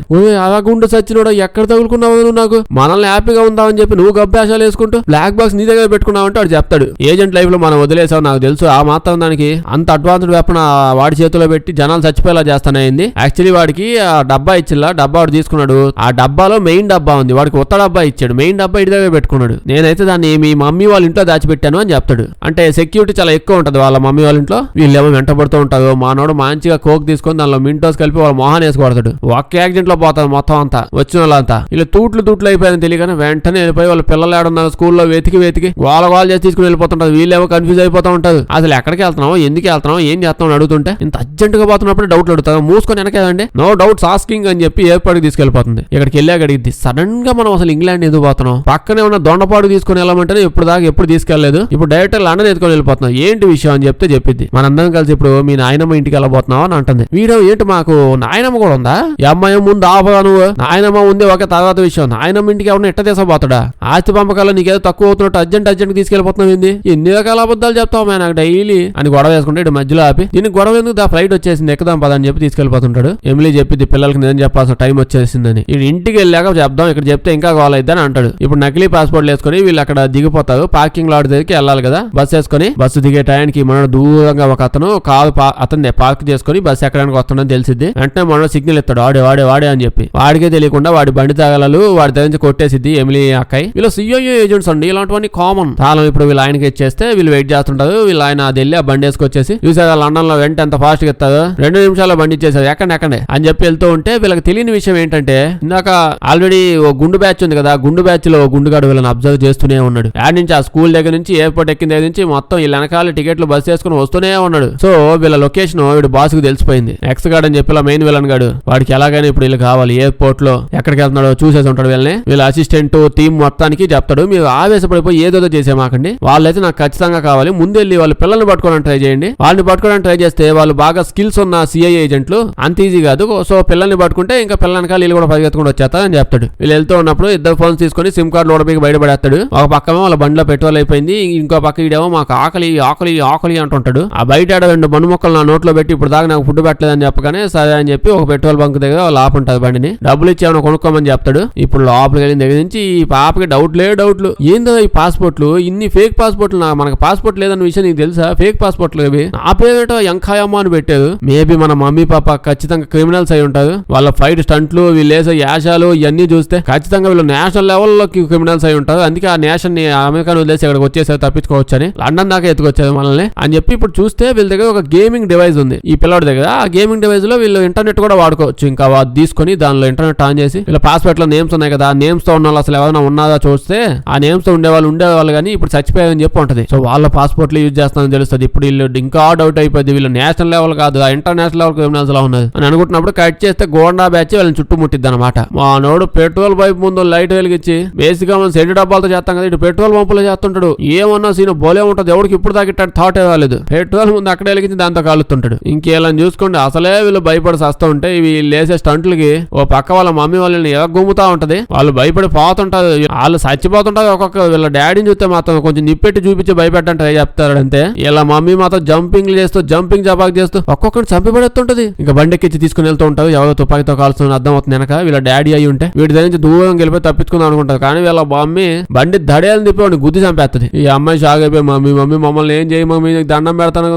అలా గుండు సచ్చినోడా ఎక్కడ తగులుకున్నావు నువ్వు, నాకు మనల్ని హ్యాపీగా ఉందామని చెప్పి నువ్వు గభ్యాసాలు వేసుకుంటూ బ్లాక్ బాక్స్ నీ దగ్గర పెట్టుకున్నావంటే వాడు చెప్తాడు, ఏజెంట్ లైఫ్ లో మనం వదిలేసావు నాకు తెలుసు, ఆ మాత్రం దానికి అంత అడ్వాన్స్డ్ వెపన్ వాడి చేతిలో పెట్టి జనాలు చచ్చిపోయేలా చేస్తానయింది, యాక్చువల్లీ వాడికి ఆ డబ్బా ఇచ్చిల్లా, డబ్బా వాడు తీసుకున్నాడు, ఆ డబ్బాలో మెయిన్ డబ్బా ఉంది, వాడికి ఉత్త డబ్బా ఇచ్చాడు, మెయిన్ డబ్బా ఇటు దగ్గర పెట్టుకున్నాడు. నేనైతే దాన్ని మీ మమ్మీ వాళ్ళ ఇంట్లో దాచిపెట్టాను అని చెప్తాడు. అంటే సెక్యూరిటీ చాలా ఎక్కువ ఉంటది వాళ్ళ మమ్మీ వాళ్ళ ఇంట్లో. వీళ్ళేమో వెంటబడుతూ ఉంటారు. మానోడు మంచిగా కోక్ తీసుకొని దానిలో మింటోస్ కలిపి వాళ్ళ మొహాన్ వేసి కొడతాడు. ఒక్క యాక్సిడెంట్ లో పోతారు మొత్తం అంతా, వచ్చిన వాళ్ళంతా. ఇలా తూట్లు అయిపోయారని తెలియగానే వెంటనే వెళ్ళిపోయి వాళ్ళ పిల్లలు ఏడున్నారు స్కూల్లో వెతికి గోల చేసి తీసుకుని వెళ్ళిపోతుంటారు. వీళ్ళేమో కన్ఫ్యూజ్ అయిపోతూ ఉంటారు. అసలు ఎక్కడికి వెళ్తున్నావు, ఎందుకు వెళ్తున్నావు, ఏం చేస్తున్నావు అడుగుతుంటే ఇంత అర్జెంట్ గా పోతున్నప్పుడు డౌట్లు అడుగుతారు. మూసుకొని వెనకేదండి, నో డౌట్స్ ఆస్కింగ్ అని చెప్పి ఎయిర్పోర్ట్ తీసుకెళ్లిపోతుంది. ఇక్కడికి వెళ్ళి అడిగింది సడన్ గా మనం అసలు ఇంగ్లాండ్ ఎందుకు పోతున్నాం, పక్కనే ఉన్న దొండపాడు తీసుకుని వెళ్ళమంటే ఎప్పుడు తీసుకెళ్లేదు, ఇప్పుడు డైరెక్ట్ లండన్ ఎత్తుకొని వెళ్ళిపోతున్నాం, ఏంటి విషయం అని చెప్పింది. మనందరం కలిసి ఇప్పుడు మీ నాయనమ్మ ఇంటికి వెళ్ళబోతున్నావు అని అంటుంది. వీడియో ఏంటి మాకు నాయనమ్మ కూడా ఉందా, ఈ అమ్మాయి ముందు ఆపగా నువ్వు, నాయనమ్మ ఉంది ఒక తర్వాత విషయం, నాయనమ్మ ఇంటికి ఎవరైనా ఎట్ట తీసపోతాడా, ఆస్తి పంపకాల్లో నీకేదో తక్కువ అవుతున్నట్టు అర్జెంట్ తీసుకెళ్ళిపోతున్నావు, ఏంది ఎన్ని రకాల అబద్ధాలు చెప్తావు మే నాకు డైలీ అని గొడవ వేసుకుంటే ఇటు మధ్యలో ఆపి దీనికి గొడవ ఎందుకు, దా ఫ్లైట్ వచ్చేసింది ఎక్కుదాం పదని చెప్పి తీసుకెళ్లిపోతుంటాడు. ఎమిలీ చెప్పింది పిల్లలకి నిజం చెప్పాల్సిన టైం వచ్చేసిందని. ఇది ఇంటికి వెళ్ళాక చెప్దాం, ఇక్కడ చెప్తే ఇంకా గోల అయిద్దని అంటాడు. ఇప్పుడు నకిలీ పాస్పోర్ట్లు వేసుకుని వీళ్ళు అక్కడ దిగిపోతారు. పార్కింగ్ లాట్ దగ్గరికి వెళ్ళాలి కదా, బస్ వేసుకుని బస్సు దిగే టైంకి మన దూరంగా ఒక అతను కారు అతన్ని పార్క్ చేసుకుని బస్సు ఎక్కడానికి వస్తుందని తెలిసిద్ది. వెంటనే మన సిగ్నల్ ఇస్తాడు వాడే అని చెప్పి. వాడికే తెలియకుండా వాడి బండి తగలలు వాడి దగ్గర నుంచి కొట్టేసిద్ది ఎమిలీ అక్కయ్య. వీళ్ళు సిఐఏ ఏజెంట్స్ అండి, ఇలాంటివన్నీ కామన్. తాళం ఇప్పుడు వీళ్ళు ఆయనకి ఇచ్చేస్తే వీళ్ళు వెయిట్ చేస్తుంటారు. వీళ్ళు ఆయన అది వెళ్ళి ఆ బండి వేసుకొచ్చేసి చూసారా లండన్ లో వెంట ఎంత ఫాస్ట్ గా ఇస్తారు, 2 నిమిషాల్లో బండి ఇచ్చేసారు ఎక్కండి అని చెప్పి వెళ్తూ ఉంటే వీళ్ళకి తెలియని విషయం ఏంటంటే ఇందాక ఆల్రెడీ ఓ గుండు బ్యాచ్ ఉంది కదా, గుండు బ్యాచ్ లో గుండుగాడు వీళ్ళని అబ్జర్వ్ చేస్తూనే ఉన్నాడు. యాడ్ నుంచి ఆ స్కూల్ దగ్గర నుంచి ఎయిర్పోర్ట్ ఎక్కిన దగ్గర నుంచి మొత్తం వీళ్ళ వెనకాల టికెట్లు బస్ చేసుకుని వస్తూనే ఉన్నాడు. సో వీళ్ళ లొకేషన్ వీడు బాస్ కు తెలిసిపోయింది. ఎక్స్ గార్డ్ అని చెప్పి మెయిన్ విలన్ గాడు, వాడికి ఎలాగైనా ఇప్పుడు వీళ్ళు కావాలి. ఎయిర్పోర్ట్ లో ఎక్కడికి వెళ్తున్నాడో చూసేసి ఉంటాడు. వీళ్ళ అసిస్టెంట్ టీమ్ మొత్తానికి చెప్తాడు, మీరు ఆవేశపడిపోయి ఏదో చేసేమాకండి, వాళ్ళైతే నాకు ఖచ్చితంగా కావాలి, ముందెళ్ళి వాళ్ళ పిల్లల్ని పట్టుకోవడానికి ట్రై చేయండి. వాళ్ళని పట్టుకోవడానికి ట్రై చేస్తే వాళ్ళు బాగా స్కిల్స్ ఉన్న సిఐఏ ఏజెంట్లు, అంత ఈజీ కాదు. సో పిల్లల్ని పట్టుకుంటే ఇంకా పిల్లలకి వీళ్ళు కూడా పరిగెత్తుకుంటూ వచ్చేస్తారని చెప్తాడు. వీళ్ళు వెళ్తూ ఉన్నప్పుడు ఇద్దరు ఫోన్స్ తీసుకుని సిమ్ కార్డు లోడబీకి బయటపడేస్తాడు. ఒక పక్కమో వాళ్ళ బండిలో పెట్రోల్ అయిపోయింది, ఇంకో పక్క ఇడేమో మాకు ఆకలి అంటుంటాడు. ఆ బయట 2 బండు మొక్కలు నా నోట్లో పెట్టి ఇప్పుడు దాకా నాకు ఫుడ్ పెట్టలేదని చెప్పగానే సరే అని చెప్పి ఒక పెట్రోల్ బంక్ దగ్గర వాళ్ళు ఆపుంటారు బండిని. డబ్బులు ఇచ్చేమో కొనుక్కోమని చెప్తాడు. ఇప్పుడు లోపలికి వెళ్ళిన దగ్గర నుంచి ఈ పాపకి డౌట్లు ఏందో ఈ పాస్పోర్ట్లు, ఇన్ని ఫేక్ పాస్పోర్ట్లు, మనకు పాస్పోర్ట్ లేదన్న విషయం నీకు తెలుసా, ఫేక్ పాస్పోర్ట్లు ఇవి, నా పేరేటో ఎంకాయమ్మ అని పెట్టారు. మేబీ మన మమ్మీ పాప ఖచ్చితంగా క్రిమినల్స్ అయి ఉంటారు. వాళ్ళ ఫైట్ స్టంట్లు వీళ్ళేసే యాషాలు ఇవన్నీ చూస్తే ఖచ్చితంగా వీళ్ళు నేషనల్ లెవెల్లోకి క్రిమినల్స్ అయి ఉంటారు. అందుకే ఆ నేషన్ ని అమెరికాను వదిలేసి ఇక్కడికి వచ్చేసారు తప్పించుకోవచ్చు అని, లండన్ దాకా ఎత్తుకొచ్చారు మనల్ని అని చెప్పి. ఇప్పుడు చూస్తే వీళ్ళ దగ్గర ఒక గేమింగ్ డివైస్ ఉంది ఈ పిల్లడి దగ్గర. ఆ గేమింగ్ డివైస్ లో వీళ్ళు ఇంటర్నెట్ కూడా వాడుకోవచ్చు. ఇంకా తీసుకొని దానిలో ఇంటర్నెట్ ఆన్ చేసి వీళ్ళ పాస్పోర్ట్ లో నేమ్స్ ఉన్నాయి కదా, నేమ్స్ తో ఉన్న వాళ్ళు అసలు ఎవరైనా ఉన్నారా చూస్తే ఆ నేమ్స్ తో ఉండేవాళ్ళు కానీ ఇప్పుడు చచ్చిపోయారని చెప్పి ఉంటది. సో వాళ్ళ పాస్పోర్ట్లు యూజ్ చేస్తానని తెలుస్తుంది. ఇప్పుడు వీళ్ళు ఇంకా డౌట్ అయిపోయింది, వీళ్ళు నేషనల్ లెవెల్ కాదు ఆ ఇంటర్నేషనల్ లెవెల్ క్రిమినల్స్ లా ఉన్నది అని అనుకుంటున్నప్పుడు కట్ చేస్తే గోండా బ్యాచ్ వాళ్ళని చుట్టుముట్టిద్ది అనమాట. మా నోడు పెట్రోల్ పైప్ ముందు లైట్ వెలిగించి బేసిక్ గా మనం సెంటు డబ్బాలతో చేస్తాం కదా, ఇటు పెట్రోల్ పంపులో చేస్తుంటాడు. ఏమన్నా సీన్ బోలే ఉంటుంది, ఎవరికి ఇప్పుడు దాకా థాట్ రాలేదు. పెట్రోల్ ముందు అక్కడ వెలిగించి దాంతో కాలుతుంటాడు. ఇంకేళ్ళని చూసుకోండి, అసలే వీళ్ళు భయపడి వస్తూ ఉంటే వీళ్ళు వేసే స్టంట్లకి ఓ పక్క వాళ్ళ మమ్మీ వాళ్ళని గుమ్ముతా ఉంటది. వాళ్ళు భయపడి పోతుంటారు, వాళ్ళు చచ్చిపోతుంటారు. ఒక్కొక్క వీళ్ళ డాడీని చూస్తే మాత్రం కొంచెం నిప్పెట్టి చూపించి భయపెట్టంటే చెప్తారు అంతే. ఇలా మమ్మీ మాత్రం జంపింగ్ జపాక్ చేస్తూ ఒక్కొక్కటి చంపి పడేస్తుంటది. ఇంకా బండెక్కిచ్చి తీసుకుని వెళ్తూ ఉంటారు. ఎవరో తుపాకితో కాల్స్తున్న అర్థం అవుతుంది వెనక. వీళ్ళ డాడీ అయి ఉంటే వీడి దగ్గర నుంచి దూరం గెలిపి తప్పించుకుందాం అనుకుంటారు. కానీ వీళ్ళ మమ్మీ బండి దడేయాలని తిప్పి గుద్ది చంపేస్తుంది. ఈ అమ్మాయి షాక్ అయిపోయి మమ్మీ మమ్మల్ని ఏం చేయి మమ్మీ, దండం పెడతాను,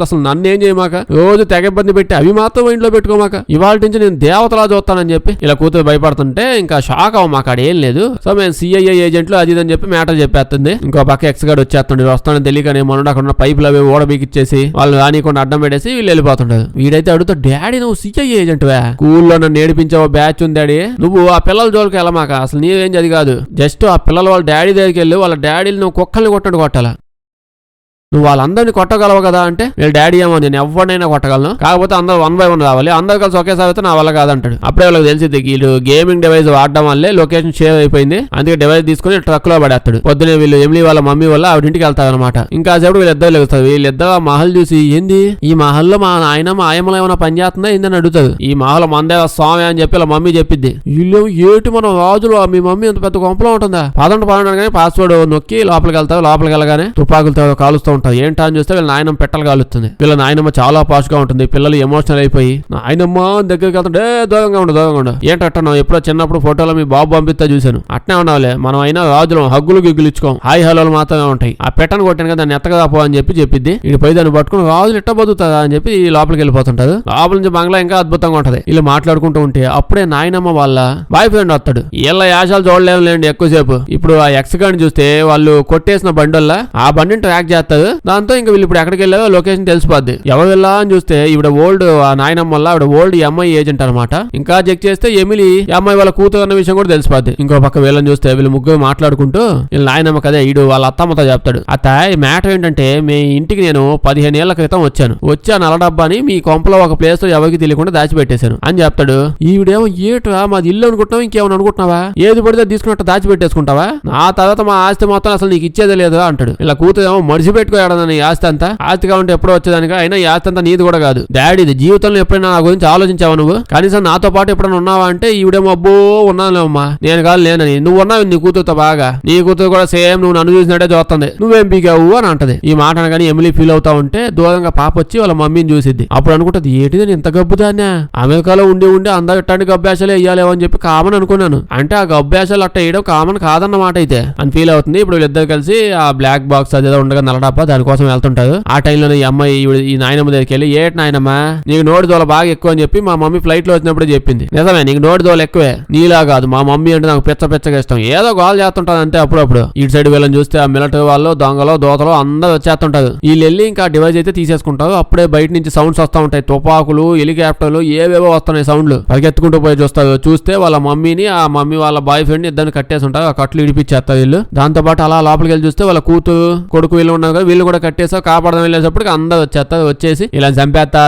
అసలు నన్ను ఏం చేయమాక, రోజు తెగ ఇబ్బంది పెట్టి అవి మాత్రం ఇంట్లో పెట్టుకోమాక, ఇవాళ నుంచి నేను దేవతలా చూస్తానని చెప్పి ఇలా కూతురు భయపడుతుంటే ఇంకా షాక్ అవ్వమాక ఏం లేదు. సో మేము సిఐఏ ఏజెంట్లు అది అని చెప్పి మ్యాటర్ చెప్పేస్తుంది. ఇంకో పక్క ఎక్స్ గార్డ్ వచ్చేస్తుండే, వస్తానని తెలియకనే మొన్న అక్కడ ఉన్న పైపులు అవి ఓడబీకిచ్చేసి వాళ్ళు రానికుండా అడ్డం పెట్టేసి వీళ్ళు వెళ్ళిపోతుంటారు. వీడైతే అడుగుతా, డాడీ నువ్వు సిఐఏ ఏజెంట్ వా, స్కూల్లో నన్ను నేర్పించావు బ్యాచ్ ఉంది డాడీ, నువ్వు ఆ పిల్లల జోలికి వెళ్ళమాక, అసలు నీవేం అది కాదు, జస్ట్ ఆ పిల్లలు వాళ్ళ డాడీ దగ్గరికి వెళ్ళి వాళ్ళ డాడీని నువ్వు కుక్కల్ని కొట్టాలా, నువ్వు వాళ్ళందరినీ కొట్టగలవు కదా అంటే వీళ్ళ డాడీ ఏమో నేను ఎవరినైనా కొట్టగలను, కాకపోతే అందరూ 1 by 1 రావాలి, అందరు కలిసి ఒకేసారి అయితే నా వల్ల కాదంటాడు. అప్పుడే వాళ్ళకి తెలిసింది వీళ్ళు గేమింగ్ డివైస్ వాడడం వల్లే లొకేషన్ షేర్ అయిపోయింది, అందుకే డివైస్ తీసుకుని ట్రక్ లో పడేస్తాడు. పొద్దునే వీళ్ళు ఎమిలీ వాళ్ళ మమ్మీ వల్ల ఆవిడ ఇంటికి వెళ్తారనమాట. ఇంకా సేపు వీళ్ళిద్దరు లెగుస్తారు. వీళ్ళిద్దరు ఆ మహల్ చూసి ఏంది ఈ మహల్లో మా నాయన మా ఆయమలో ఏమైనా పని చేస్తుందా ఏందని అడుగుతారు. ఈ మహల్ మందే స్వామి అని చెప్పి వాళ్ళ మమ్మీ చెప్పిద్ది. వీళ్ళు ఏటి మనం రాజులు, మీ మమ్మీ అంత పెద్ద కొంపలో ఉంటుందా, పదండి కానీ పాస్వర్డ్ నొక్కి లోపలికి వెళ్తారు. లోపలికి వెళ్ళగానే తుపాకులతో కాలుస్తూ ఉంటది. ఏంటా అని చూస్తే వీళ్ళ నాయనమ్మ పెట్టలు కాలుతుంది. వీళ్ళ నాయనమ్మ చాలా పాష్ గా ఉంటుంది. పిల్లలు ఎమోషనల్ అయిపోయి నాయనమ్మ దగ్గరికి వెళ్తుంటే దూరంగా ఉండు ఏంటంటున్నావు, ఎప్పుడో చిన్నప్పుడు ఫోటోలో మీ బాబు పంపిస్తా చూశాను, అట్నే ఉన్నావులే, మనం అయినా రాజులం, హగ్గులు గిగ్గులు ఇచ్చుకోం, హాయ్ హలోలు మాత్రమే ఉంటాయి, ఆ పెట్టను కొట్టాను కదా దాన్ని ఎత్తగా పో అని చెప్పిద్ది. ఇది పోయి దాన్ని పట్టుకుని రాజులు ఇట్ట బతుకుతుందా అని చెప్పి లోపలికి వెళ్ళిపోతుంటారు. లోపల నుంచి బంగ్లా ఇంకా అద్భుతంగా ఉంటది. వీళ్ళు మాట్లాడుకుంటూ ఉంటే అప్పుడే నాయనమ్మ వాళ్ళ బాయ్ ఫ్రెండ్ వస్తాడు. వీళ్ళ యాశాలు చూడలేములేండి ఎక్కువసేపు. ఇప్పుడు ఆ ఎక్స్ గాని చూస్తే వాళ్ళు కొట్టేసిన బండి వల్ల ఆ బండిని ట్రాక్ చేస్తారు. దాంతో ఇంకా వీళ్ళు ఇప్పుడు ఎక్కడికి వెళ్ళారో లొకేషన్ తెలిసిపోద్ది. ఎవరు వెళ్ళా అని చూస్తే ఇవిడ ఓల్డ్ ఆ నాయనమ్మ వల్ల ఆవిడ ఓల్డ్ ఎంఐ ఏజెంట్ అనమాట. ఇంకా చెక్ చేస్తే ఎమిలీ ఎంఐ వాళ్ళ కూతురు అన్న విషయం కూడా తెలిసిపోద్ది. ఇంకో పక్క వీళ్ళని చూస్తే వీళ్ళు ముగ్గురు మాట్లాడుకుంటూ వీళ్ళ నాయనమ్మ కదే ఈడు వాళ్ళ అత్తమ్మతో చెప్తాడు. అత్త ఈ మ్యాటర్ ఏంటంటే మీ ఇంటికి నేను 15 ఏళ్ల క్రితం వచ్చా నల్లడబ్బాని మీ కొంపలో ఒక ప్లేస్ లో ఎవరికి తెలియకుండా దాచిపెట్టేశాను అని చెప్తాడు. ఈవిడేమో ఏట్రా మాది ఇల్లు అనుకుంటున్నావు, ఇంకేమైనా అనుకుంటున్నావా, ఏది పడితే తీసుకున్నట్టు దాచిపెట్టేసుకుంటావా, నా తర్వాత మా ఆస్తి మొత్తం అసలు నీకు ఇచ్చేదే లేదు అంటాడు. ఇలా కూతురు ఏమో మడిచిపెట్టుకోయాడని ఆస్తి అంతా, ఆస్తి కావాలంటే ఎప్పుడో వచ్చేదానిక, అయినా ఈ ఆస్తి అంతా నీది కూడా కాదు డాడీది. జీవితంలో ఎప్పుడైనా నా గురించి ఆలోచించావా నువ్వు, కనీసం నాతో పాటు ఎప్పుడైనా ఉన్నావా అంటే ఈవిడేమో అబ్బో ఉన్నానులేమ్మా, నేను కాదు లేనని. నువ్వు ఉన్నావు నీ కూతురుతో బాగా, నీ కూతురు కూడా సేమ్ నువ్వు నన్ను చూసినట్టే చూస్తుంది, నువ్వేం పీకావు అని అంటది. ఈ మాట అనగానే ఎమిలీ ఫీల్ అవుతా ఉంటే దూరంగా పాప వచ్చి వాళ్ళ మమ్మీని చూసిద్ది. అప్పుడు అనుకుంటది ఏంటిది ఇంత గబ్బుదాన్నే, అమెరికాలో ఉండి అందరూ ఇట్లాంటి గబ్బేషాలు వేయాలేవో అని చెప్పి కామన్ అనుకున్నాను, అంటే ఆ గబ్బేషాలు అట్ట వేయడం కామన్ కాదన్నమాట అయితే అని ఫీల్ అవుతుంది. ఇప్పుడు వీళ్ళిద్దరు కలిసి ఆ బ్లాక్ బాక్స్ అదేదో ఉండగా నల్లడబ్బా దానికోసం వెళ్తుంటారు. ఆ టైంలో ఈ అమ్మాయి ఈ నాయనమ్మ దగ్గరికి వెళ్ళి ఏటి నాయనమ్మ నీకు నోటి దోల బాగా ఎక్కువ అని చెప్పి మా మమ్మీ ఫ్లైట్ లో వచ్చినప్పుడు చెప్పింది. నిజమే నీకు నోటి దోల ఎక్కువే, నీలా కాదు మా మమ్మీ అంటే నాకు పిచ్చగా ఇష్టం, ఏదో గోల్ చేస్తుంటది అంతే. అప్పుడప్పుడు ఇటు సైడ్ వీళ్ళని చూస్తే ఆ మిలిటరీ వాళ్ళు దొంగలు దోతలు అందరూ వచ్చేస్తుంటారు. వీళ్ళు వెళ్ళి ఇంకా డివైస్ అయితే తీసేసుకుంటారు. అప్పుడే బయట నుంచి సౌండ్స్ వస్తూ ఉంటాయి, తుపాకులు హెలికాప్టర్లు ఏవేవో వస్తున్నాయి సౌండ్లు. పరిగెత్తుకుంటూ పోయి చూస్తే వాళ్ళ మమ్మీని ఆ మమ్మీ వాళ్ళ బాయ్ ఫ్రెండ్ ఇద్దరిని కట్టేసి ఉంటారు. ఆ కట్లు ఇడిపించేస్తారు వీళ్ళు. దాంతో పాటు అలా లోపలికి వెళ్ళి చూస్తే వాళ్ళ కూతురు కొడుకు వీళ్ళు ఉన్నారు కదా, వీళ్ళు కూడా కట్టేసారు. కాపాడడం వెళ్ళేటప్పటికి అందరూ వచ్చేస్తారు. వచ్చేసి ఇలా చంపేస్తా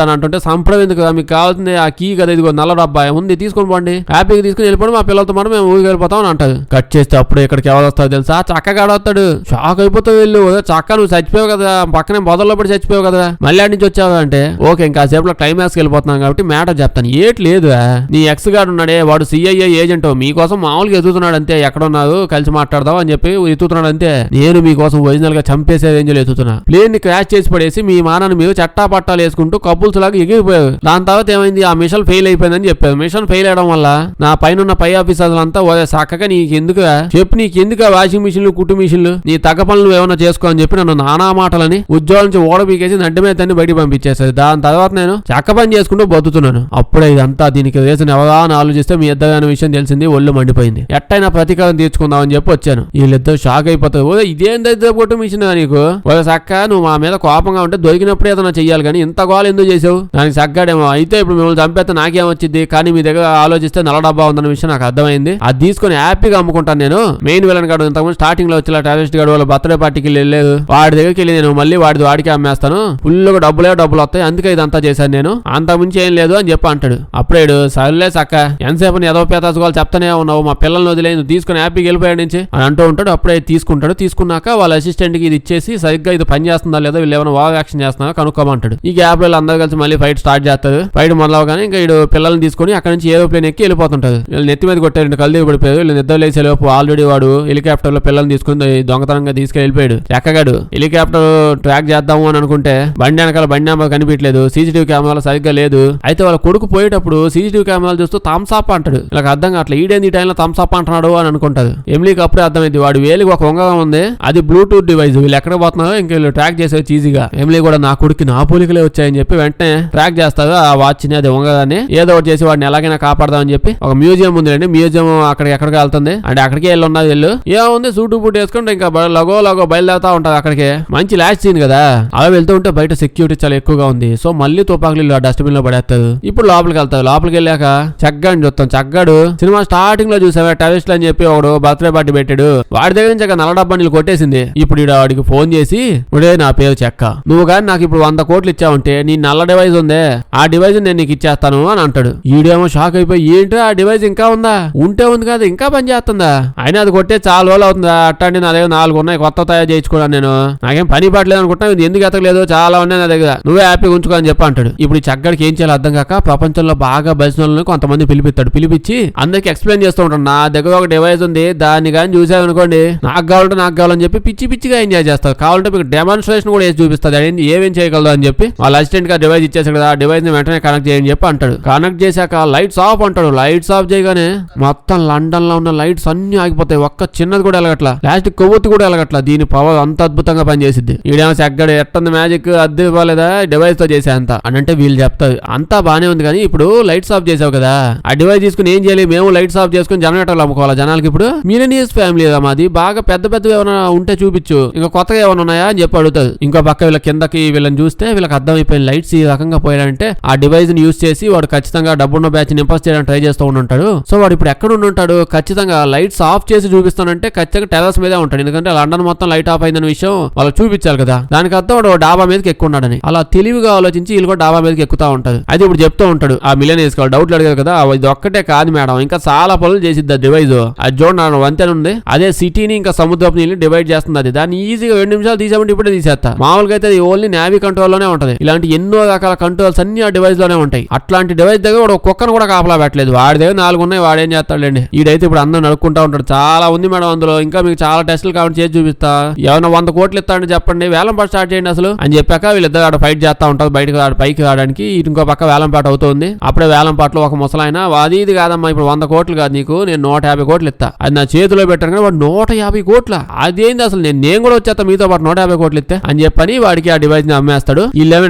అని అంటుంటే సంప్రదం ఎందుకు, మీకు కావాల్సింది ఆ కీ కదా, ఇదిగో నల్ల డబ్బా ఉంది తీసుకొని పోండి, హ్యాపీగా తీసుకుని వెళ్ళిపోండి, మా పిల్లలతో మనం మేము ఊరికి వెళ్ళిపోతాం అని అంటారు. కట్ చేస్తే అప్పుడు ఇక్కడికి ఎవరు వస్తారు తెలుసా, చక్కగాడు వస్తాడు. షాక్ అయిపోతావు వీళ్ళు, చక్క నువ్వు చచ్చిపోయావు కదా, పక్కనే బొదల్లో పడి చచ్చిపోయావు కదా, మళ్ళీ నుంచి వచ్చావు అంటే ఓకే ఇంకా సేపులో క్లైమాక్స్ వెళ్ళిపోతున్నాం కాబట్టి మ్యాటర్ చెప్తాను. ఏటి లేదు, నీ ఎక్స్ గాడు ఉన్నాడే వాడు సిఐఏ ఏజెంట్, మీకోసం మామూలుగా ఎదుగుతున్నాడు అంతే, ఎక్కడున్నారు కలిసి మాట్లాడదాం అని చెప్పి ఎత్తుతున్నాడు అంతే. నేను మీకోసం ఒరిజినల్ గా చంపేసే రేంజ్ లో ఎత్తుతున్నా. ప్లేన్ ని క్రాష్ చేసి పడేసి మీ మానాన్ని మీరు చట్టా పట్టాలు వేసుకుంటూ కపుల్స్ లాగా ఎగిరిపోయావు. దాని తర్వాత ఏమైంది, ఆ మిషన్ ఫెయిల్ అయిపోయిందని చెప్పారు. మిషన్ ఫెయిల్ అవడం వల్ల నా పైన పై ఆఫీసర్లంతా చక్కగా నీకెందుకు చెప్పు, నీకెందుకు వాషింగ్ మిషన్లు కుట్టు మిషన్లు, నీ తగ్గ పనులు ఏమైనా చేసుకో అని చెప్పి నన్ను నానా మాటలని ఉద్యోగం నుంచి ఓడబీకేసి నడ్డమే తన్ని బయట పంపించేసారు. దాని తర్వాత నేను చక్క పని చేసుకుంటూ బతుకుతున్నాను. అప్పుడే ఇదంతా దీనికి రీజన్ ఎవరా అని ఆలోచిస్తే మీ ఇద్దరు అనే విషయం తెలిసింది. ఒళ్ళు మండిపోయింది. ఎట్టయినా ప్రతీకారం తీర్చుకుందాం అని చెప్పి వచ్చాను. వీళ్ళిద్దరు షాక్ అయిపోతారు. ఇదేం దగ్గర కొట్టు మిషన్ నీకు, చక్క నువ్వు మా మీద కోపంగా ఉంటే దొరికినప్పుడు ఏదైనా చెయ్యాలి కానీ ఇంత గోలు ఎందుకు చేసావు, దానికి సగ్గాడేమో. అయితే ఇప్పుడు మిమ్మల్ని చంపేస్తే నాకేమొచ్చింది, కానీ మీ దగ్గర ఆలోచిస్తే నల్ల డబ్బా ఉందన్న విషయం నాకు అర్థమైంది. అది తీసుకుని హ్యాపీగా అమ్ముకుంటాను నేను. మెయిన్ విలన్ గాడు ఇంతకుముందు స్టార్టింగ్ లో వచ్చి టెర్రరిస్ట్ గాడు వాళ్ళ బర్త్డే పార్టీకి వెళ్ళలేదు, వాడి దగ్గరికి వెళ్ళి నేను మళ్ళీ వాడికి అమ్మేస్తాను, ఫుల్గా డబ్బులు వస్తాయి, అందుకే ఇదంతా చేశాను నేను, అంతకుమించి ఏం లేదు అని చెప్పి అంటాడు. అప్పుడే సర్లే సక్క ఎంతసేపు ఏదో పేతాసుకోవాలి చెప్తానే ఉన్నావు, మా పిల్లల్ని వదిలే నువ్వు తీసుకుని హ్యాపీగా వెళ్ళిపోయాడు నుంచి అని అంటూ ఉంటాడు. అప్పుడే తీసుకుంటాడు. తీసుకున్నాక వాళ్ళ అసిస్టెంట్ కి ఇది ఇచ్చేసి సరిగ్గా ఇది పని చేస్తుందా లేదా, వీళ్ళు ఏమైనా ఓవర్ యాక్షన్ చేస్తున్నారో కనుక్కోమంటాడు. ఈ గ్యాప్ లో అందరూ కలిసి మళ్ళీ ఫైట్ స్టార్ట్ చేస్తారు. ఫైట్ మొదలవగానే ఇంకా వీడు పిల్లల్ని తీసుకుని అక్కడ నుంచి ఏరోప్లేన్ ఎక్కి వెళ్ళిపోతుంటారు. వీళ్ళు నెత్తి మీద కొట్టారు, కళ్ళు పడిపోయారు. వీళ్ళు నిద్ర లేసేలోపు ఆల్రెడీ వాడు హెలికాప్టర్ లో పిల్లల్ని తీసుకుని దొంగతనంగా తీసుకెళ్ళిపోయాడు. ఎక్కగాడు హెలికాప్టర్ ట్రాక్ చేద్దాము అని అనుకుంటే బండి వెనకాల బండి నెంబర్ కనిపించలేదు, సీసీటీవీ కెమెరాలు సరిగ్గా లేదు. అయితే వాళ్ళ కొడుకు పోయేటప్పుడు సీసీటీవీ కెమెరాలు చూస్తూ థమ్సాప్ అంటాడు. ఇలా అర్థం కావట్లేదు, ఈడేంది ఈ టైంలో థమ్సాప్ అంటున్నాడు అని అనుకుంటారు. ఎమిలీకి అప్పుడే అర్థమైంది వాడు వేలికి ఒక ఉంగరం ఉంది, అది బ్లూటూత్ డివైస్, వీళ్ళు ఎక్కడ పోతున్నారో ఇంకా వీళ్ళు ట్రాక్ చేసేది ఈజీగా. ఎమిలీ కూడా నా కొడుకు నా పోలికలే వచ్చాయని చెప్పి వెంటనే ట్రాక్ చేస్తారు. ఆ వాచ్ ని అది ఉంగరాన్ని ఏదో ఒకటి చేసి వాడిని ఎలాగైనా కాపాడదామని చెప్పి ఒక మ్యూజియం ఉందండి, మ్యూజియం అక్కడికి ఎక్కడికి వెళ్తుంది అంటే అక్కడికి వెళ్ళి ఉన్నది. వీళ్ళు ఏముంది సూటు బూట్ వేసుకుంటే ఇంకా లగో బయలుదేరుతా ఉంటారు. అక్కడికి మంచి లాస్ట్ సీన్ కదా, అలా వెళ్తూ ఉంటే బయట సెక్యూరిటీ చాలా ఎక్కువగా ఉంది. సో మళ్ళీ తుపాకులు డస్ట్బిన్ లో పడేస్తారు. ఇప్పుడు లోపలికి వెళ్తారు. లోపలికి వెళ్ళాక చగ్గాడిని చూస్తాం. చగ్గాడు సినిమా స్టార్టింగ్ లో చూసావా టెర్రరిస్ట్ అని చెప్పి ఒకడు బర్త్డే పార్టీ పెట్టాడు, వాడి దగ్గర నుంచి నల్ల డబ్బా నీళ్ళు కొట్టేసింది. ఇప్పుడు వాడికి ఫోన్ చేసి ఉడే నా పేరు చెక్క, నువ్వు కానీ నాకు ఇప్పుడు 100 కోట్లు ఇచ్చావంటే నీ నల్ల డివైస్ ఉందే ఆ డివైస్ నేను నీకు ఇచ్చేస్తాను అని అంటాడు. ఈడేమో షాక్ అయిపోయి ఏంటో ఆ డివైస్ ఇంకా ఉందా, ఉంటే ఉంది కదా ఇంకా పని చేస్తుందా, అయినా అది కొట్టే చాలా రోజులు అవుతుందా, అట్టండి నా దగ్గర 4 ఉన్నాయి కొత్త తయారు చేయించుకోవడానికి, నేను నాకేం పని పట్టలేదు అనుకుంటా, ఎందుకు ఎతకలేదు చాలా ఉన్నాయి నా దగ్గర, నువ్వే హ్యాపీగా ఉంచుకో అని చెప్పి అంటాడు. ఇప్పుడు ఈ చక్కడికి ఏం చేయాలి అర్థం కాక ప్రపంచంలో బాగా బలిసిన వాళ్ళని కొంతమంది పిలిపిస్తాడు. పిలిపించి అందరికి ఎక్స్ప్లెయిన్ చేస్తూ ఉంటాడు, నా దగ్గర ఒక డివైస్ ఉంది దాన్ని కానీ చూసావు అనుకోండి నాకు కావాలంటే నాకు కావాలని చెప్పి పిచ్చిగా ఎంజాయ్ చేస్తారు. కావాలంటే మీకు డెమాన్స్ట్రేషన్ కూడా వేసి చూపిస్తుంది ఏమేం చేయగలదు అని చెప్పి వాళ్ళ అసిస్టెంట్ గా డివైస్ ఇచ్చేసాడు కదా, ఆ డివైస్ ని వెంటనే కనెక్ట్ చేయని చెప్పి అంటాడు. కనెక్ట్ చేశాక లైట్స్ ఆఫ్ అంటాడు. లైట్స్ ఆఫ్ చేయగానే మొత్తం లండన్ లో ఉన్న లైట్స్ అన్ని ఆగిపోతాయి. ఒక్క చిన్నది కూడా ఎలగట్లా, లాస్ట్ కొవ్వొత్తి కూడా ఎలగట్లా. దీని పవర్ అంత అద్భుతంగా పనిచేసింది. ఈడేమో సెగ్గడు ఎట్టుంది మ్యాజిక్ అద్దె పోలేదా డివైస్ తో చేసే అంత అంటే వీళ్ళు చెప్తారు అంతా బానే ఉంది కానీ ఇప్పుడు లైట్స్ ఆఫ్ చేసావు కదా, ఆ డివైస్ తీసుకుని ఏం చేయాలి, మేము లైట్స్ ఆఫ్ చేసుకుని జనరేటర్లు అమ్ముకోవాలా జనాలకి. ఇప్పుడు మిలినియర్స్ ఫ్యామిలీ కదా మాది, బాగా పెద్ద పెద్ద ఏమైనా ఉంటే చూపించు, ఇంకా కొత్తగా ఏమైనా ఉన్నాయా అని చెప్పి అడుగుతారు. ఇంకో పక్క వీళ్ళ కిందకి వీళ్ళని చూస్తే వీళ్ళకి అర్థమైపోయింది లైట్స్ ఈ రకంగా పోయాడంటే ఆ డివైస్ ని యూజ్ చేసి వాడు ఖచ్చితంగా డబ్బున్న బ్యాచ్ ని ఇంప్రెస్ చేయడానికి ట్రై చేస్తూ ఉంటాడు. సో వాడు ఇప్పుడు ఎక్కడ ఉంటాడు, ఖచ్చితంగా లైట్స్ ఆఫ్ చేసి చూపిస్తానంటే ఖచ్చితంగా టెర్రస్ మీదే ఉంటాడు. ఎందుకంటే లండన్ మొత్తం లైట్ ఆఫ్ అయిందన్న విషయం వాళ్ళకి చూపించాలి కదా, దానికి అర్థం వాడు డాబా మీదకి ఎక్కున్నాడని. అలా తెలివిగా ఆలోచించి వీళ్ళు కూడా డాబా మీదకి ఎక్కుతా ఉంటారు. అది ఇప్పుడు చెప్తూ ఉంటాడు ఆ మిలియనీర్స్ డౌట్లు అడిగారు కదా, ఇది ఒక్కటే కాదు మేడం ఇంకా చాలా పనులు చేసిద్ది డివైజ్. అది చూడండి వంతెన ఉంది, అదే సిటీని ఇంకా సముద్రపు నీళ్ళని డివైడ్ చేస్తుంది. అది దాన్ని ఈజీగా 2 నిమిషాలు తీసామంటే ఇప్పుడే తీసేస్తా. మామూలుగా అయితే ఓన్లీ నేవీ కంట్రోల్ లోనే ఉంటది. ఇలాంటి ఎన్నో రకాల కంట్రోల్స్ అన్ని ఆ డివైస్ లోనే ఉంటాయి. అట్లాంటి డివైస్ దగ్గర వాడు కుక్కను కూడా కాపలా పెట్టలేదు. వాడి దగ్గర 4 ఉన్నాయి, వాడేం చేస్తాడండి. ఈడైతే ఇప్పుడు అందరూ నడుక్కుంటా ఉంటాడు. చాలా ఉంది మేడం అందులో, ఇంకా మీకు చాలా టెస్టులు కాబట్టి చేసి చూపిస్తా, ఏమైనా 100 కోట్లు ఇస్తాడని చెప్పండి, వేలంపాట స్టార్ట్ చేయండి అసలు అని చెప్పాక వీళ్ళిద్దరు ఆడ ఫైట్ చేస్తా ఉంటారు. బయటకు పైకి రావడానికి ఇంకో పక్క వేలంపాట అవుతుంది. అప్పుడే వేలంపాటలో ఒక ముసలాయన అది ఇది కాదమ్మా ఇప్పుడు 100 కోట్లు కాదు నీకు, నేను 150 కోట్లు ఇస్తా, అది నా చేతిలో పెట్టాను కానీ వాడు 150 కోట్ల అదేంది అసలు, నేను కూడా వచ్చేస్తా మీతో పాటు 150 కోట్లు ఇస్తే అని చెప్పని వాడికి ఆ డివైస్ ని అమ్మేస్తాడు. వీళ్ళేమో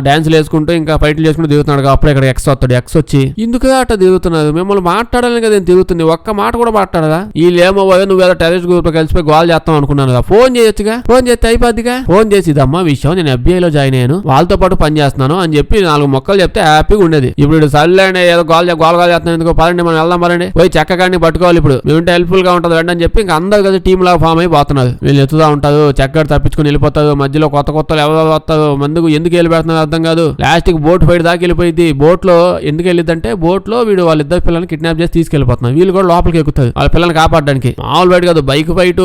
డాన్సులు వేసుకుంటూ ఇంకా ఫైట్లు చేసుకుంటూ దిగుతున్నాడు. అప్పుడే ఇక్కడ ఎక్స్ వస్తాడు. ఎక్స్ వచ్చి ఎందుకు అట్లా తిరుగుతున్నారు, మిమ్మల్ని మాట్లాడాలని కదా తిరుగుతుంది, ఒక్క మాట కూడా మాట్లాడదా. వీళ్ళేమో నువ్వేదో టెర్రరిస్ట్ గ్రూప్ లో కలిసిపోయి గోల్ చేస్తాం అనుకున్నాను కదా, ఫోన్ చేయొచ్చుగా, ఫోన్ చేస్తే అయిపోద్దిగా. ఫోన్ చేసి ఇదమ్మా విషయం, నేను FBI లో జాయిన్ అయ్యాను, వాళ్ళతో పాటు పని చేస్తున్నాను అని చెప్పి 4 మొక్కలు చెప్తే హ్యాపీగా ఉండేది. ఇప్పుడు సర్లేండి ఏదో గోల్ చేస్తున్నాను ఎందుకో పదండి మనం వెళ్దాం పరండి, పోయి చెక్కగాడిని పట్టుకోవాలి ఇప్పుడు మేముంటే హెల్ప్ఫుల్ గా ఉంటుంది రండి అని చెప్పి ఇంకా అందరు కదా టీమ్ లాగా ఫామ్ అయిపోతున్నారు. వీళ్ళు ఎత్తుతా ఉంటారు, చెక్కడు తప్పించుకుని వెళ్ళిపోతారు, మధ్యలో కొత్త ఎవరు వస్తారు, మందుకు ఎందుకు వెళ్ళి పెడుతున్నారు అర్థం కాదు. లాస్ట్ కి బోట్ ఫైట్ దాకా వెళ్ళిపోయింది. బోట్ లో ఎందుకు వెళ్ళిద్దంటే బోట్ లో వీడు వాళ్ళిద్దరు పిల్లల్ని కిడ్నాప్ చేసి తీసుకెళ్లిపోతున్నారు. వీళ్ళు కూడా లోపలికి ఎక్కుతారు వాళ్ళ పిల్లల్ని కాపాడడానికి. మామూలు ఫైట్ కాదు, bike fight,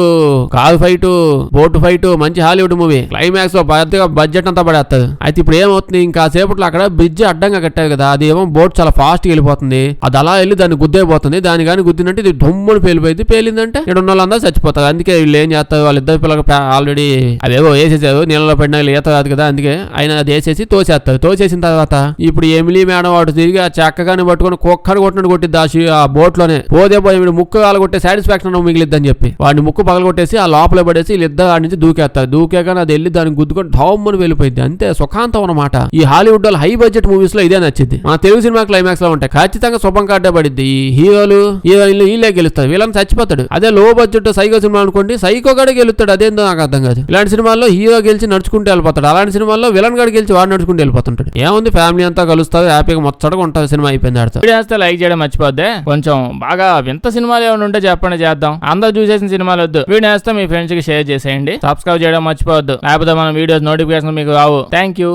car fight, boat fight, మంచి హాలీవుడ్ మూవీ. క్లైమాక్స్ లో పెద్దగా బడ్జెట్ అంతా పడేస్తారు. అయితే ఇప్పుడు ఏమవుతుంది, ఇంకా సేపట్లో అక్కడ బ్రిడ్జ్ అడ్డంగా కట్టారు కదా, అది ఏమో బోట్ చాలా ఫాస్ట్ గా వెళ్ళిపోతుంది. అది అలా వెళ్ళి దాన్ని గుద్దేపోతుంది. దాని కానీ గుద్దినంటే ఇది డొమ్ముని పేలిపోయింది. పేలిందంటే ఇక్కడ ఉన్న వాళ్ళందరూ చచ్చిపోతారు. అందుకే వీళ్ళు ఏం చేస్తారు, వాళ్ళిద్దరు పిల్లలు ఆల్రెడీ అవేవో వేసేసారు, నీళ్ళలో పడినా ఈత కాదు కదా, అందుకే ఆయన అది వేసేసి తోసేస్తారు. తోసేసిన తర్వాత ఇప్పుడు ఎమిలీ మేడం వాడు తిరిగి ఆ చెక్కగాని పట్టుకుని కుక్కని కొట్టినట్టు కొట్టిద్ది ఆ బోట్ లోనే. పోతే పోయి వీడు ముక్కు కాలగొట్టే సాటిస్ఫాక్షన్ మిగిలిద్దని చెప్పి వాడిని ముక్కు పగలగొట్టేసి ఆ లోపల పడేసి వీళ్ళిద్దరు ఆడి నుంచి దూకేస్తారు. దూకేగానే అది వెళ్ళి దాన్ని గుద్దుకొని ఢామ్మని వెళ్ళిపోయింది. అంతే సుఖాంతం అన్నమాట. ఈ హాలీవుడ్ లో హై బడ్జెట్ మూవీస్ లో ఇదే నచ్చింది. మన తెలుగు సినిమా క్లైమాక్స్ లో ఉంటాయి ఖచ్చితంగా శుభం కార్డే పడిద్ది. ఈ హీరోలు హీరోయిన్లు వీళ్ళే గెలుస్తారు, వీళ్ళని చచ్చిపోతాడు. అదే లో బడ్జెట్ సైకో సినిమా అనుకోండి, సైకో గడే గెలుస్తాడు. అదేందో నాకు అర్థం కాదు. ఇలాంటి సినిమాల్లో హీరో గెలిచి నడుచుకుంటూ వెళ్ళిపోతాడు, అలాంటి సినిమాల్లో విలన్ గడి గెలిచి వాడు నడుచుకుంటూ వెళ్ళిపోతుంటాడు. ఏముంది ఫ్యామిలీ అంతా కలుస్తారు, హ్యాపీగా మొత్తగా ఉంటుంది. సినిమా అయిపోయింది. ఆడితే లైక్ చేయడం మర్చిపోద్దే. కొంచెం బాగా వింత సినిమాలు ఏమైనా ఉంటే చెప్పండి, చేద్దాం. అందరూ చూసేసిన సినిమాలు వద్దు, వీడియో వేస్తే మీ ఫ్రెండ్స్ కి షేర్ చేసేయండి. సబ్స్క్రైబ్ చేయడం మర్చిపోవద్దు, లేకపోతే మన వీడియోస్ నోటిఫికేషన్ మీకు రావు. Thank you.